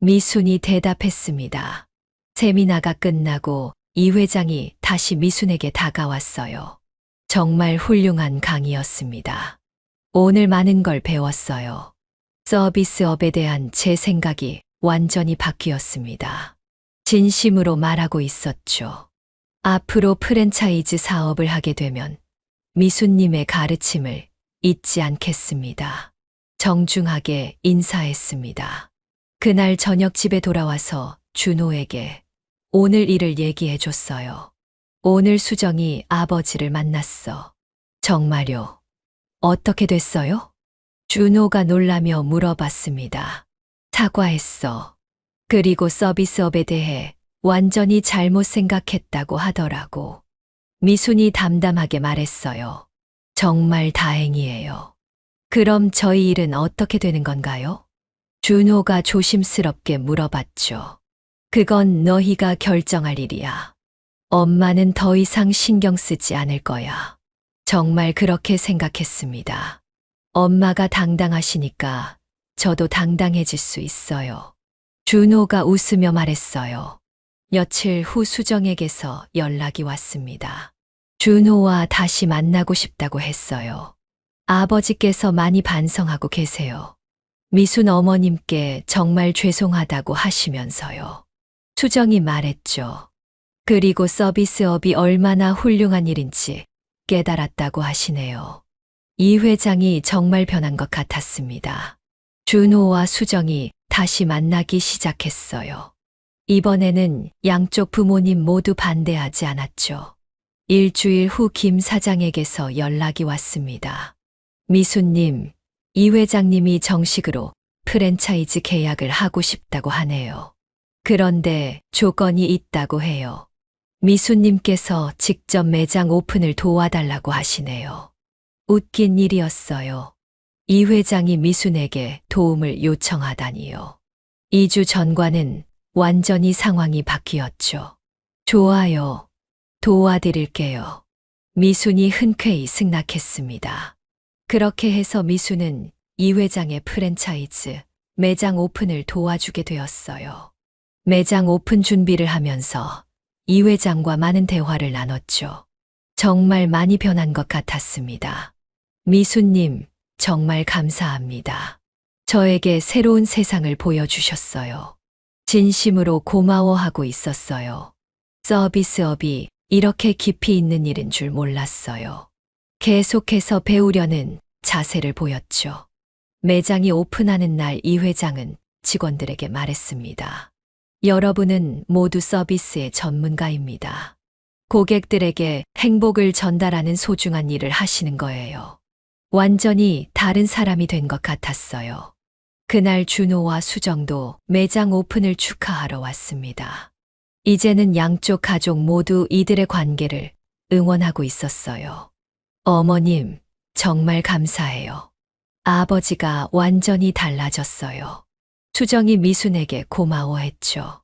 Speaker 1: 미순이 대답했습니다. 세미나가 끝나고 이 회장이 다시 미순에게 다가왔어요. 정말 훌륭한 강의였습니다. 오늘 많은 걸 배웠어요. 서비스업에 대한 제 생각이 완전히 바뀌었습니다. 진심으로 말하고 있었죠. 앞으로 프랜차이즈 사업을 하게 되면 미순님의 가르침을 잊지 않겠습니다. 정중하게 인사했습니다. 그날 저녁 집에 돌아와서 준호에게 오늘 일을 얘기해 줬어요. 오늘 수정이 아버지를 만났어. 정말요? 어떻게 됐어요? 준호가 놀라며 물어봤습니다. 사과했어. 그리고 서비스업에 대해 완전히 잘못 생각했다고 하더라고. 미순이 담담하게 말했어요. 정말 다행이에요. 그럼 저희 일은 어떻게 되는 건가요? 준호가 조심스럽게 물어봤죠. 그건 너희가 결정할 일이야. 엄마는 더 이상 신경 쓰지 않을 거야. 정말 그렇게 생각했습니다. 엄마가 당당하시니까 저도 당당해질 수 있어요. 준호가 웃으며 말했어요. 며칠 후 수정에게서 연락이 왔습니다. 준호와 다시 만나고 싶다고 했어요. 아버지께서 많이 반성하고 계세요. 미순 어머님께 정말 죄송하다고 하시면서요. 수정이 말했죠. 그리고 서비스업이 얼마나 훌륭한 일인지 깨달았다고 하시네요. 이 회장이 정말 변한 것 같았습니다. 준호와 수정이 다시 만나기 시작했어요. 이번에는 양쪽 부모님 모두 반대하지 않았죠. 일주일 후 김 사장에게서 연락이 왔습니다. 미수님, 이 회장님이 정식으로 프랜차이즈 계약을 하고 싶다고 하네요. 그런데 조건이 있다고 해요. 미수님께서 직접 매장 오픈을 도와달라고 하시네요. 웃긴 일이었어요. 이 회장이 미순에게 도움을 요청하다니요. 2주 전과는 완전히 상황이 바뀌었죠. 좋아요. 도와드릴게요. 미순이 흔쾌히 승낙했습니다. 그렇게 해서 미순은 이 회장의 프랜차이즈 매장 오픈을 도와주게 되었어요. 매장 오픈 준비를 하면서 이 회장과 많은 대화를 나눴죠. 정말 많이 변한 것 같았습니다. 미수님, 정말 감사합니다. 저에게 새로운 세상을 보여주셨어요. 진심으로 고마워하고 있었어요. 서비스업이 이렇게 깊이 있는 일인 줄 몰랐어요. 계속해서 배우려는 자세를 보였죠. 매장이 오픈하는 날 이 회장은 직원들에게 말했습니다. 여러분은 모두 서비스의 전문가입니다. 고객들에게 행복을 전달하는 소중한 일을 하시는 거예요. 완전히 다른 사람이 된 것 같았어요. 그날 준호와 수정도 매장 오픈을 축하하러 왔습니다. 이제는 양쪽 가족 모두 이들의 관계를 응원하고 있었어요. 어머님, 정말 감사해요. 아버지가 완전히 달라졌어요. 수정이 미순에게 고마워했죠.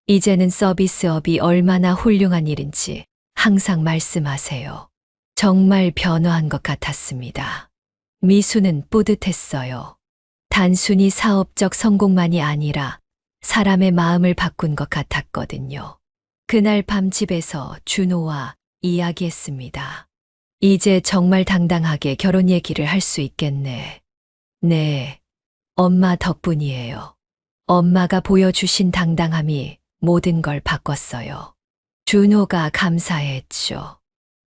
Speaker 1: 이제는 서비스업이 얼마나 훌륭한 일인지 항상 말씀하세요. 정말 변화한 것 같았습니다. 미순은 뿌듯했어요. 단순히 사업적 성공만이 아니라 사람의 마음을 바꾼 것 같았거든요. 그날 밤 집에서 준호와 이야기했습니다. 이제 정말 당당하게 결혼 얘기를 할 수 있겠네. 네, 엄마 덕분이에요. 엄마가 보여주신 당당함이 모든 걸 바꿨어요. 준호가 감사했죠.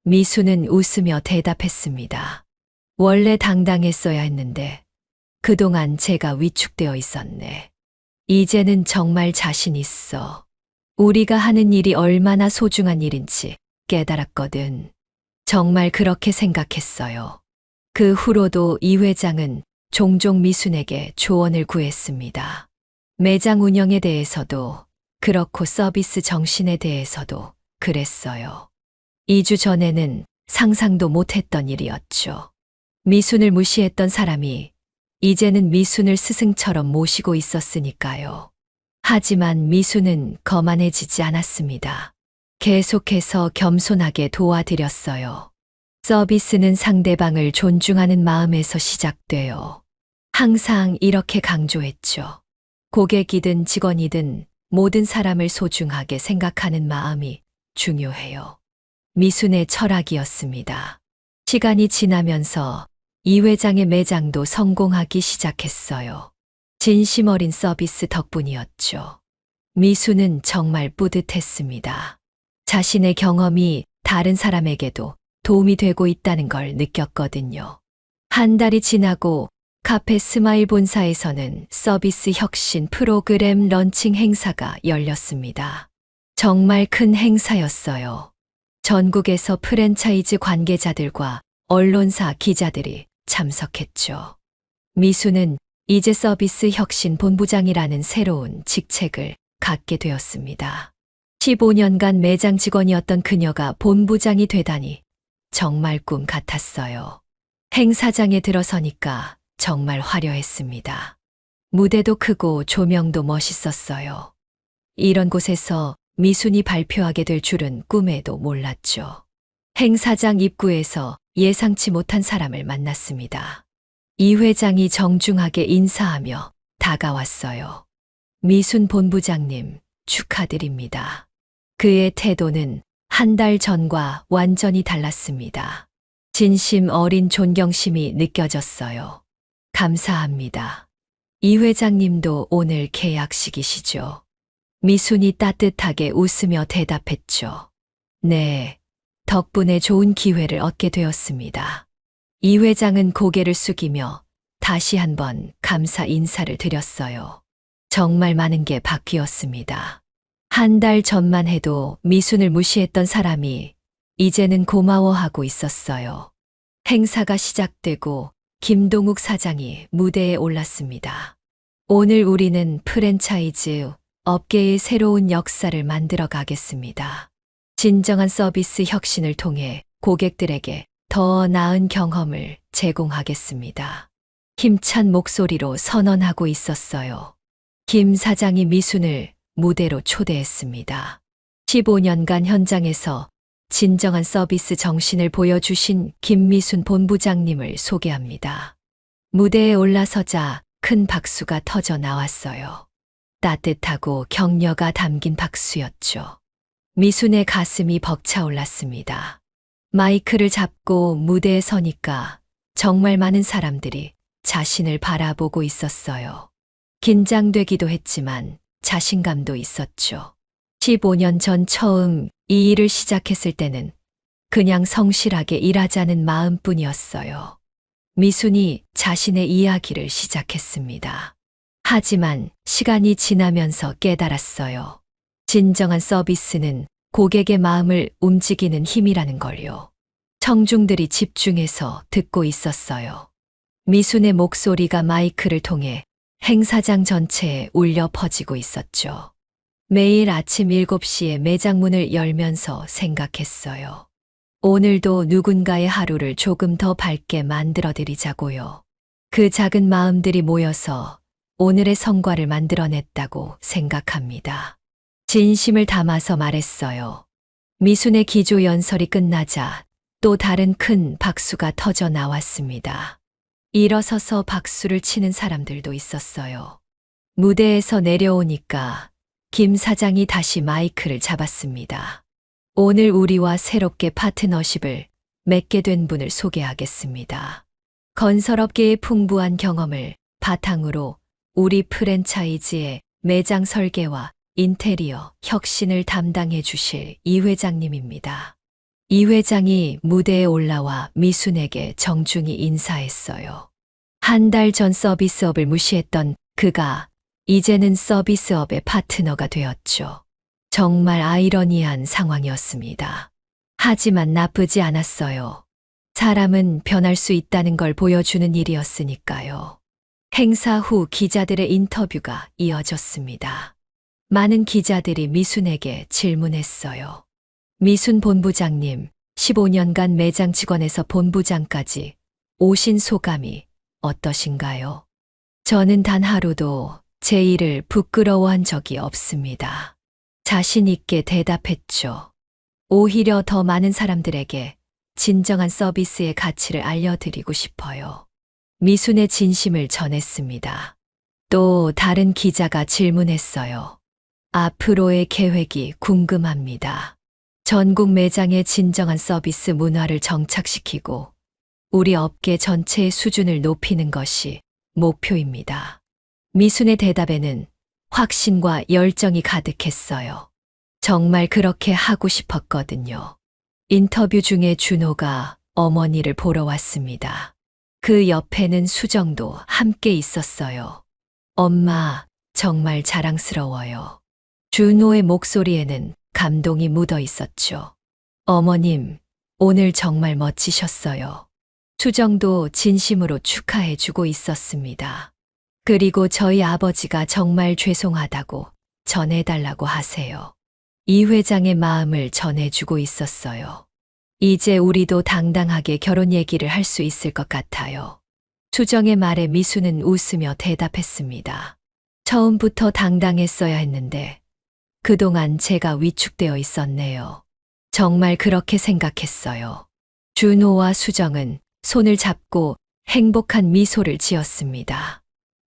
Speaker 1: 미수는 웃으며 대답했습니다. 원래 당당했어야 했는데 그동안 제가 위축되어 있었네. 이제는 정말 자신 있어. 우리가 하는 일이 얼마나 소중한 일인지 깨달았거든. 정말 그렇게 생각했어요. 그 후로도 이 회장은 종종 미순에게 조언을 구했습니다. 매장 운영에 대해서도 그렇고 서비스 정신에 대해서도 그랬어요. 2주 전에는 상상도 못했던 일이었죠. 미순을 무시했던 사람이 이제는 미순을 스승처럼 모시고 있었으니까요. 하지만 미순은 거만해지지 않았습니다. 계속해서 겸손하게 도와드렸어요. 서비스는 상대방을 존중하는 마음에서 시작돼요. 항상 이렇게 강조했죠. 고객이든 직원이든 모든 사람을 소중하게 생각하는 마음이 중요해요. 미순의 철학이었습니다. 시간이 지나면서 이 회장의 매장도 성공하기 시작했어요. 진심 어린 서비스 덕분이었죠. 미순은 정말 뿌듯했습니다. 자신의 경험이 다른 사람에게도 도움이 되고 있다는 걸 느꼈거든요. 한 달이 지나고 카페 스마일 본사에서는 서비스 혁신 프로그램 런칭 행사가 열렸습니다. 정말 큰 행사였어요. 전국에서 프랜차이즈 관계자들과 언론사 기자들이 참석했죠. 미수는 이제 서비스 혁신 본부장이라는 새로운 직책을 갖게 되었습니다. 15년간 매장 직원이었던 그녀가 본부장이 되다니 정말 꿈 같았어요. 행사장에 들어서니까 정말 화려했습니다. 무대도 크고 조명도 멋있었어요. 이런 곳에서 미순이 발표하게 될 줄은 꿈에도 몰랐죠. 행사장 입구에서 예상치 못한 사람을 만났습니다. 이 회장이 정중하게 인사하며 다가왔어요. 미순 본부장님, 축하드립니다. 그의 태도는 한 달 전과 완전히 달랐습니다. 진심 어린 존경심이 느껴졌어요. 감사합니다. 이 회장님도 오늘 계약식이시죠? 미순이 따뜻하게 웃으며 대답했죠. 네, 덕분에 좋은 기회를 얻게 되었습니다. 이 회장은 고개를 숙이며 다시 한번 감사 인사를 드렸어요. 정말 많은 게 바뀌었습니다. 한 달 전만 해도 미순을 무시했던 사람이 이제는 고마워하고 있었어요. 행사가 시작되고 김동욱 사장이 무대에 올랐습니다. 오늘 우리는 프랜차이즈 업계의 새로운 역사를 만들어 가겠습니다. 진정한 서비스 혁신을 통해 고객들에게 더 나은 경험을 제공하겠습니다. 힘찬 목소리로 선언하고 있었어요. 김 사장이 미순을 무대로 초대했습니다. 15년간 현장에서 진정한 서비스 정신을 보여주신 김미순 본부장님을 소개합니다. 무대에 올라서자 큰 박수가 터져 나왔어요. 따뜻하고 격려가 담긴 박수였죠. 미순의 가슴이 벅차올랐습니다. 마이크를 잡고 무대에 서니까 정말 많은 사람들이 자신을 바라보고 있었어요. 긴장되기도 했지만 자신감도 있었죠. 15년 전 처음 이 일을 시작했을 때는 그냥 성실하게 일하자는 마음뿐이었어요. 미순이 자신의 이야기를 시작했습니다. 하지만 시간이 지나면서 깨달았어요. 진정한 서비스는 고객의 마음을 움직이는 힘이라는 걸요. 청중들이 집중해서 듣고 있었어요. 미순의 목소리가 마이크를 통해 행사장 전체에 울려 퍼지고 있었죠. 매일 아침 7시에 매장 문을 열면서 생각했어요. 오늘도 누군가의 하루를 조금 더 밝게 만들어 드리자고요. 그 작은 마음들이 모여서 오늘의 성과를 만들어냈다고 생각합니다. 진심을 담아서 말했어요. 미순의 기조 연설이 끝나자 또 다른 큰 박수가 터져 나왔습니다. 일어서서 박수를 치는 사람들도 있었어요. 무대에서 내려오니까 김 사장이 다시 마이크를 잡았습니다. 오늘 우리와 새롭게 파트너십을 맺게 된 분을 소개하겠습니다. 건설업계의 풍부한 경험을 바탕으로 우리 프랜차이즈의 매장 설계와 인테리어 혁신을 담당해 주실 이 회장님입니다. 이 회장이 무대에 올라와 미순에게 정중히 인사했어요. 한 달 전 서비스업을 무시했던 그가 이제는 서비스업의 파트너가 되었죠. 정말 아이러니한 상황이었습니다. 하지만 나쁘지 않았어요. 사람은 변할 수 있다는 걸 보여주는 일이었으니까요. 행사 후 기자들의 인터뷰가 이어졌습니다. 많은 기자들이 미순에게 질문했어요. 미순 본부장님, 15년간 매장 직원에서 본부장까지 오신 소감이 어떠신가요? 저는 단 하루도 제 일을 부끄러워한 적이 없습니다. 자신 있게 대답했죠. 오히려 더 많은 사람들에게 진정한 서비스의 가치를 알려드리고 싶어요. 미순의 진심을 전했습니다. 또 다른 기자가 질문했어요. 앞으로의 계획이 궁금합니다. 전국 매장의 진정한 서비스 문화를 정착시키고 우리 업계 전체의 수준을 높이는 것이 목표입니다. 미순의 대답에는 확신과 열정이 가득했어요. 정말 그렇게 하고 싶었거든요. 인터뷰 중에 준호가 어머니를 보러 왔습니다. 그 옆에는 수정도 함께 있었어요. 엄마, 정말 자랑스러워요. 준호의 목소리에는 감동이 묻어 있었죠. 어머님, 오늘 정말 멋지셨어요. 수정도 진심으로 축하해 주고 있었습니다. 그리고 저희 아버지가 정말 죄송하다고 전해달라고 하세요. 이 회장의 마음을 전해주고 있었어요. 이제 우리도 당당하게 결혼 얘기를 할 수 있을 것 같아요. 수정의 말에 미수는 웃으며 대답했습니다. 처음부터 당당했어야 했는데 그동안 제가 위축되어 있었네요. 정말 그렇게 생각했어요. 준호와 수정은 손을 잡고 행복한 미소를 지었습니다.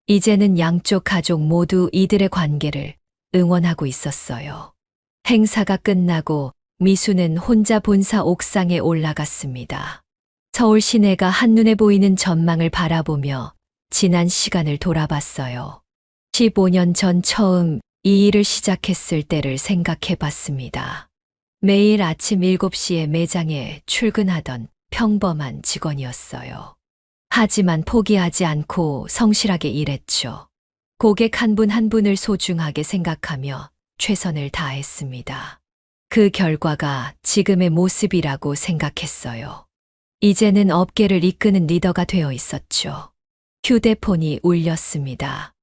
Speaker 1: 이제는 양쪽 가족 모두 이들의 관계를 응원하고 있었어요. 행사가 끝나고 미수는 혼자 본사 옥상에 올라갔습니다. 서울 시내가 한눈에 보이는 전망을 바라보며 지난 시간을 돌아봤어요. 15년 전 처음 이 일을 시작했을 때를 생각해 봤습니다. 매일 아침 7시에 매장에 출근하던 평범한 직원이었어요. 하지만 포기하지 않고 성실하게 일했죠. 고객 한 분 한 분을 소중하게 생각하며 최선을 다했습니다. 그 결과가 지금의 모습이라고 생각했어요. 이제는 업계를 이끄는 리더가 되어 있었죠. 휴대폰이 울렸습니다.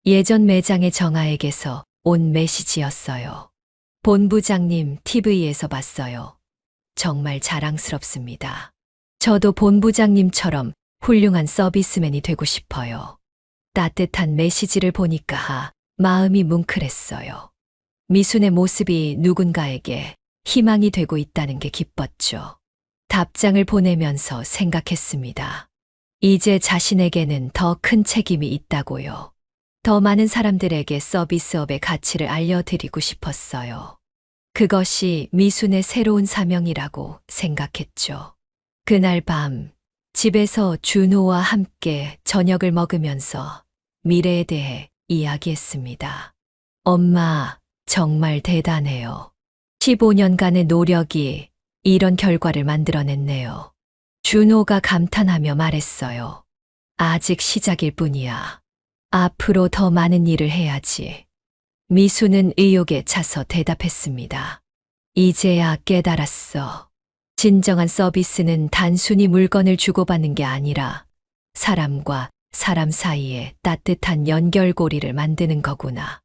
Speaker 1: 예전 매장의 정아에게서 온 메시지였어요. 본부장님 TV에서 봤어요. 정말 자랑스럽습니다. 저도 본부장님처럼 훌륭한 서비스맨이 되고 싶어요. 따뜻한 메시지를 보니까 마음이 뭉클했어요. 미순의 모습이 누군가에게 희망이 되고 있다는 게 기뻤죠. 답장을 보내면서 생각했습니다. 이제 자신에게는 더 큰 책임이 있다고요. 더 많은 사람들에게 서비스업의 가치를 알려드리고 싶었어요. 그것이 미순의 새로운 사명이라고 생각했죠. 그날 밤 집에서 준호와 함께 저녁을 먹으면서 미래에 대해 이야기했습니다. 엄마, 정말 대단해요. 15년간의 노력이 이런 결과를 만들어냈네요. 준호가 감탄하며 말했어요. 아직 시작일 뿐이야. 앞으로 더 많은 일을 해야지. 미수는 의욕에 차서 대답했습니다. 이제야 깨달았어. 진정한 서비스는 단순히 물건을 주고받는 게 아니라 사람과 사람 사이에 따뜻한 연결고리를 만드는 거구나.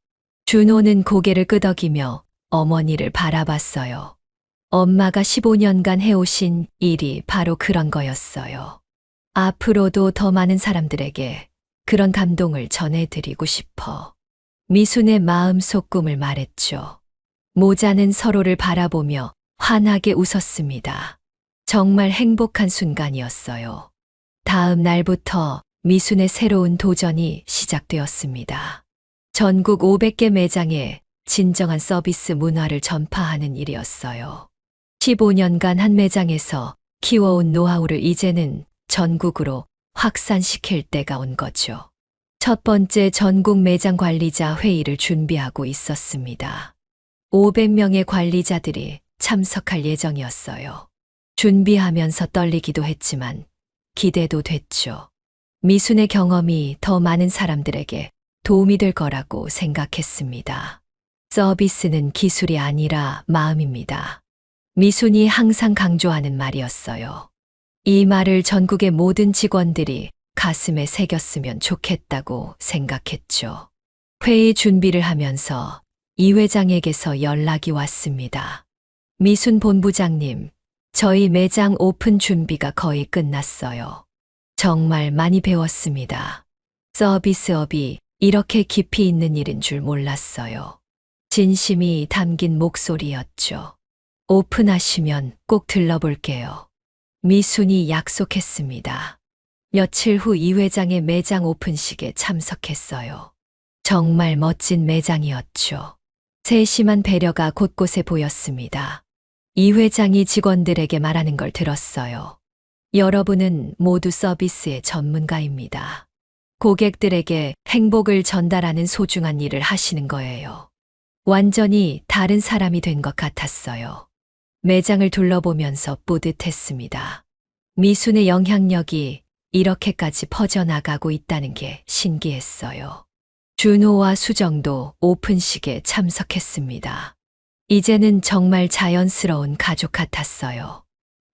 Speaker 1: 준호는 고개를 끄덕이며 어머니를 바라봤어요. 엄마가 15년간 해오신 일이 바로 그런 거였어요. 앞으로도 더 많은 사람들에게 그런 감동을 전해드리고 싶어. 미순의 마음속 꿈을 말했죠. 모자는 서로를 바라보며 환하게 웃었습니다. 정말 행복한 순간이었어요. 다음 날부터 미순의 새로운 도전이 시작되었습니다. 전국 500개 매장에 진정한 서비스 문화를 전파하는 일이었어요. 15년간 한 매장에서 키워온 노하우를 이제는 전국으로 확산시킬 때가 온 거죠. 첫 번째 전국 매장 관리자 회의를 준비하고 있었습니다. 500명의 관리자들이 참석할 예정이었어요. 준비하면서 떨리기도 했지만 기대도 됐죠. 미순의 경험이 더 많은 사람들에게 도움이 될 거라고 생각했습니다. 서비스는 기술이 아니라 마음입니다. 미순이 항상 강조하는 말이었어요. 이 말을 전국의 모든 직원들이 가슴에 새겼으면 좋겠다고 생각했죠. 회의 준비를 하면서 이 회장에게서 연락이 왔습니다. 미순 본부장님, 저희 매장 오픈 준비가 거의 끝났어요. 정말 많이 배웠습니다. 서비스업이 이렇게 깊이 있는 일인 줄 몰랐어요. 진심이 담긴 목소리였죠. 오픈하시면 꼭 들러볼게요. 미순이 약속했습니다. 며칠 후 이 회장의 매장 오픈식에 참석했어요. 정말 멋진 매장이었죠. 세심한 배려가 곳곳에 보였습니다. 이 회장이 직원들에게 말하는 걸 들었어요. 여러분은 모두 서비스의 전문가입니다. 고객들에게 행복을 전달하는 소중한 일을 하시는 거예요. 완전히 다른 사람이 된 것 같았어요. 매장을 둘러보면서 뿌듯했습니다. 미순의 영향력이 이렇게까지 퍼져나가고 있다는 게 신기했어요. 준호와 수정도 오픈식에 참석했습니다. 이제는 정말 자연스러운 가족 같았어요.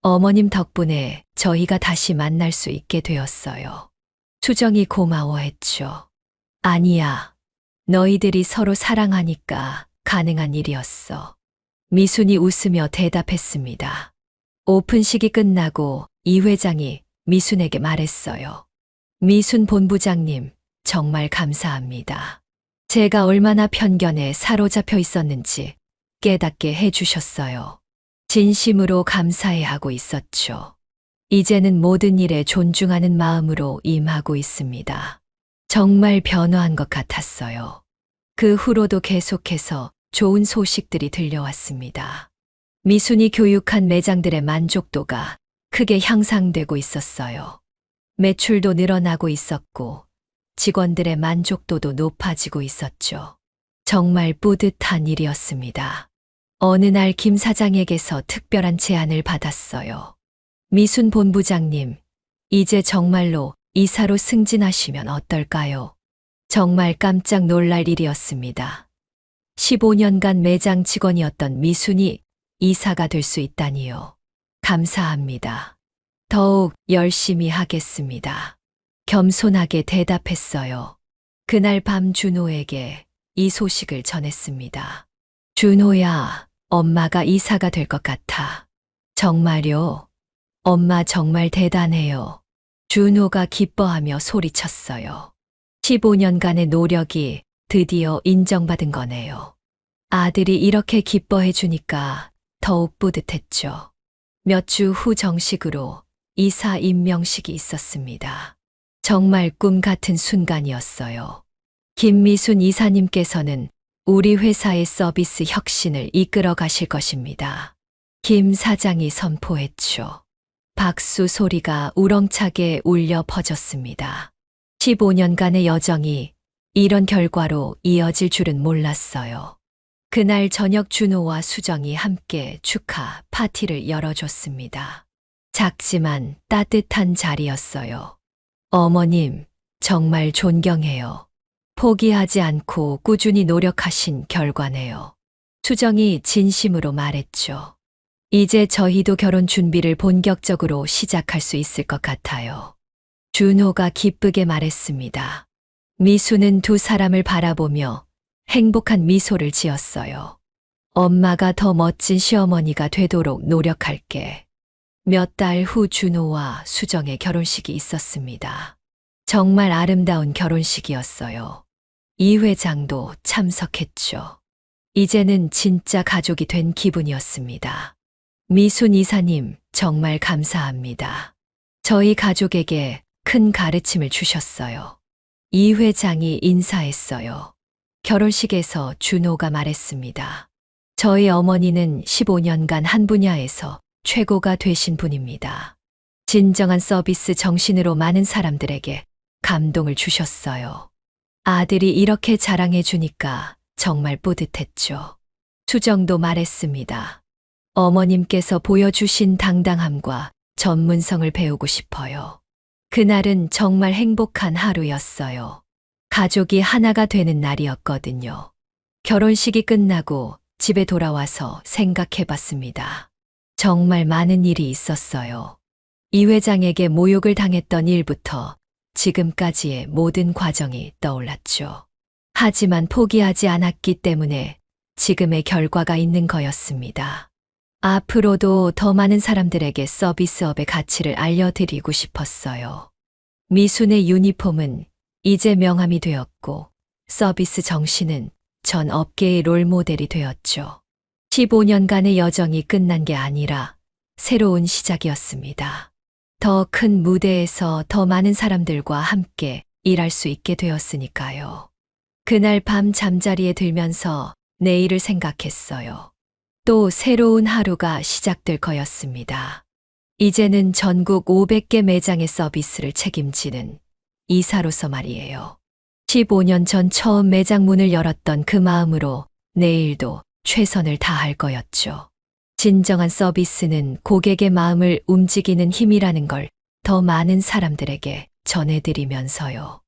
Speaker 1: 어머님 덕분에 저희가 다시 만날 수 있게 되었어요. 수정이 고마워했죠. 아니야. 너희들이 서로 사랑하니까 가능한 일이었어. 미순이 웃으며 대답했습니다. 오픈식이 끝나고 이 회장이 미순에게 말했어요. 미순 본부장님, 정말 감사합니다. 제가 얼마나 편견에 사로잡혀 있었는지 깨닫게 해주셨어요. 진심으로 감사해 하고 있었죠. 이제는 모든 일에 존중하는 마음으로 임하고 있습니다. 정말 변화한 것 같았어요. 그 후로도 계속해서 좋은 소식들이 들려왔습니다. 미순이 교육한 매장들의 만족도가 크게 향상되고 있었어요. 매출도 늘어나고 있었고 직원들의 만족도도 높아지고 있었죠. 정말 뿌듯한 일이었습니다. 어느 날 김 사장에게서 특별한 제안을 받았어요. 미순 본부장님, 이제 정말로 이사로 승진하시면 어떨까요? 정말 깜짝 놀랄 일이었습니다. 15년간 매장 직원이었던 미순이 이사가 될 수 있다니요. 감사합니다. 더욱 열심히 하겠습니다. 겸손하게 대답했어요. 그날 밤 준호에게 이 소식을 전했습니다. 준호야, 엄마가 이사가 될 것 같아. 정말요? 엄마 정말 대단해요. 준호가 기뻐하며 소리쳤어요. 15년간의 노력이 드디어 인정받은 거네요. 아들이 이렇게 기뻐해 주니까 더욱 뿌듯했죠. 몇 주 후 정식으로 이사 임명식이 있었습니다. 정말 꿈 같은 순간이었어요. 김미순 이사님께서는 우리 회사의 서비스 혁신을 이끌어 가실 것입니다. 김 사장이 선포했죠. 박수 소리가 우렁차게 울려 퍼졌습니다. 15년간의 여정이 이런 결과로 이어질 줄은 몰랐어요. 그날 저녁 준호와 수정이 함께 축하 파티를 열어줬습니다. 작지만 따뜻한 자리였어요. 어머님, 정말 존경해요. 포기하지 않고 꾸준히 노력하신 결과네요. 수정이 진심으로 말했죠. 이제 저희도 결혼 준비를 본격적으로 시작할 수 있을 것 같아요. 준호가 기쁘게 말했습니다. 미수는 두 사람을 바라보며 행복한 미소를 지었어요. 엄마가 더 멋진 시어머니가 되도록 노력할게. 몇 달 후 준호와 수정의 결혼식이 있었습니다. 정말 아름다운 결혼식이었어요. 이 회장도 참석했죠. 이제는 진짜 가족이 된 기분이었습니다. 미순 이사님, 정말 감사합니다. 저희 가족에게 큰 가르침을 주셨어요. 이 회장이 인사했어요. 결혼식에서 준호가 말했습니다. 저희 어머니는 15년간 한 분야에서 최고가 되신 분입니다. 진정한 서비스 정신으로 많은 사람들에게 감동을 주셨어요. 아들이 이렇게 자랑해 주니까 정말 뿌듯했죠. 수정도 말했습니다. 어머님께서 보여주신 당당함과 전문성을 배우고 싶어요. 그날은 정말 행복한 하루였어요. 가족이 하나가 되는 날이었거든요. 결혼식이 끝나고 집에 돌아와서 생각해 봤습니다. 정말 많은 일이 있었어요. 이 회장에게 모욕을 당했던 일부터 지금까지의 모든 과정이 떠올랐죠. 하지만 포기하지 않았기 때문에 지금의 결과가 있는 거였습니다. 앞으로도 더 많은 사람들에게 서비스업의 가치를 알려드리고 싶었어요. 미순의 유니폼은 이제 명함이 되었고 서비스 정신은 전 업계의 롤모델이 되었죠. 15년간의 여정이 끝난 게 아니라 새로운 시작이었습니다. 더 큰 무대에서 더 많은 사람들과 함께 일할 수 있게 되었으니까요. 그날 밤 잠자리에 들면서 내일을 생각했어요. 또 새로운 하루가 시작될 거였습니다. 이제는 전국 500개 매장의 서비스를 책임지는 이사로서 말이에요. 15년 전 처음 매장 문을 열었던 그 마음으로 내일도 최선을 다할 거였죠. 진정한 서비스는 고객의 마음을 움직이는 힘이라는 걸 더 많은 사람들에게 전해드리면서요.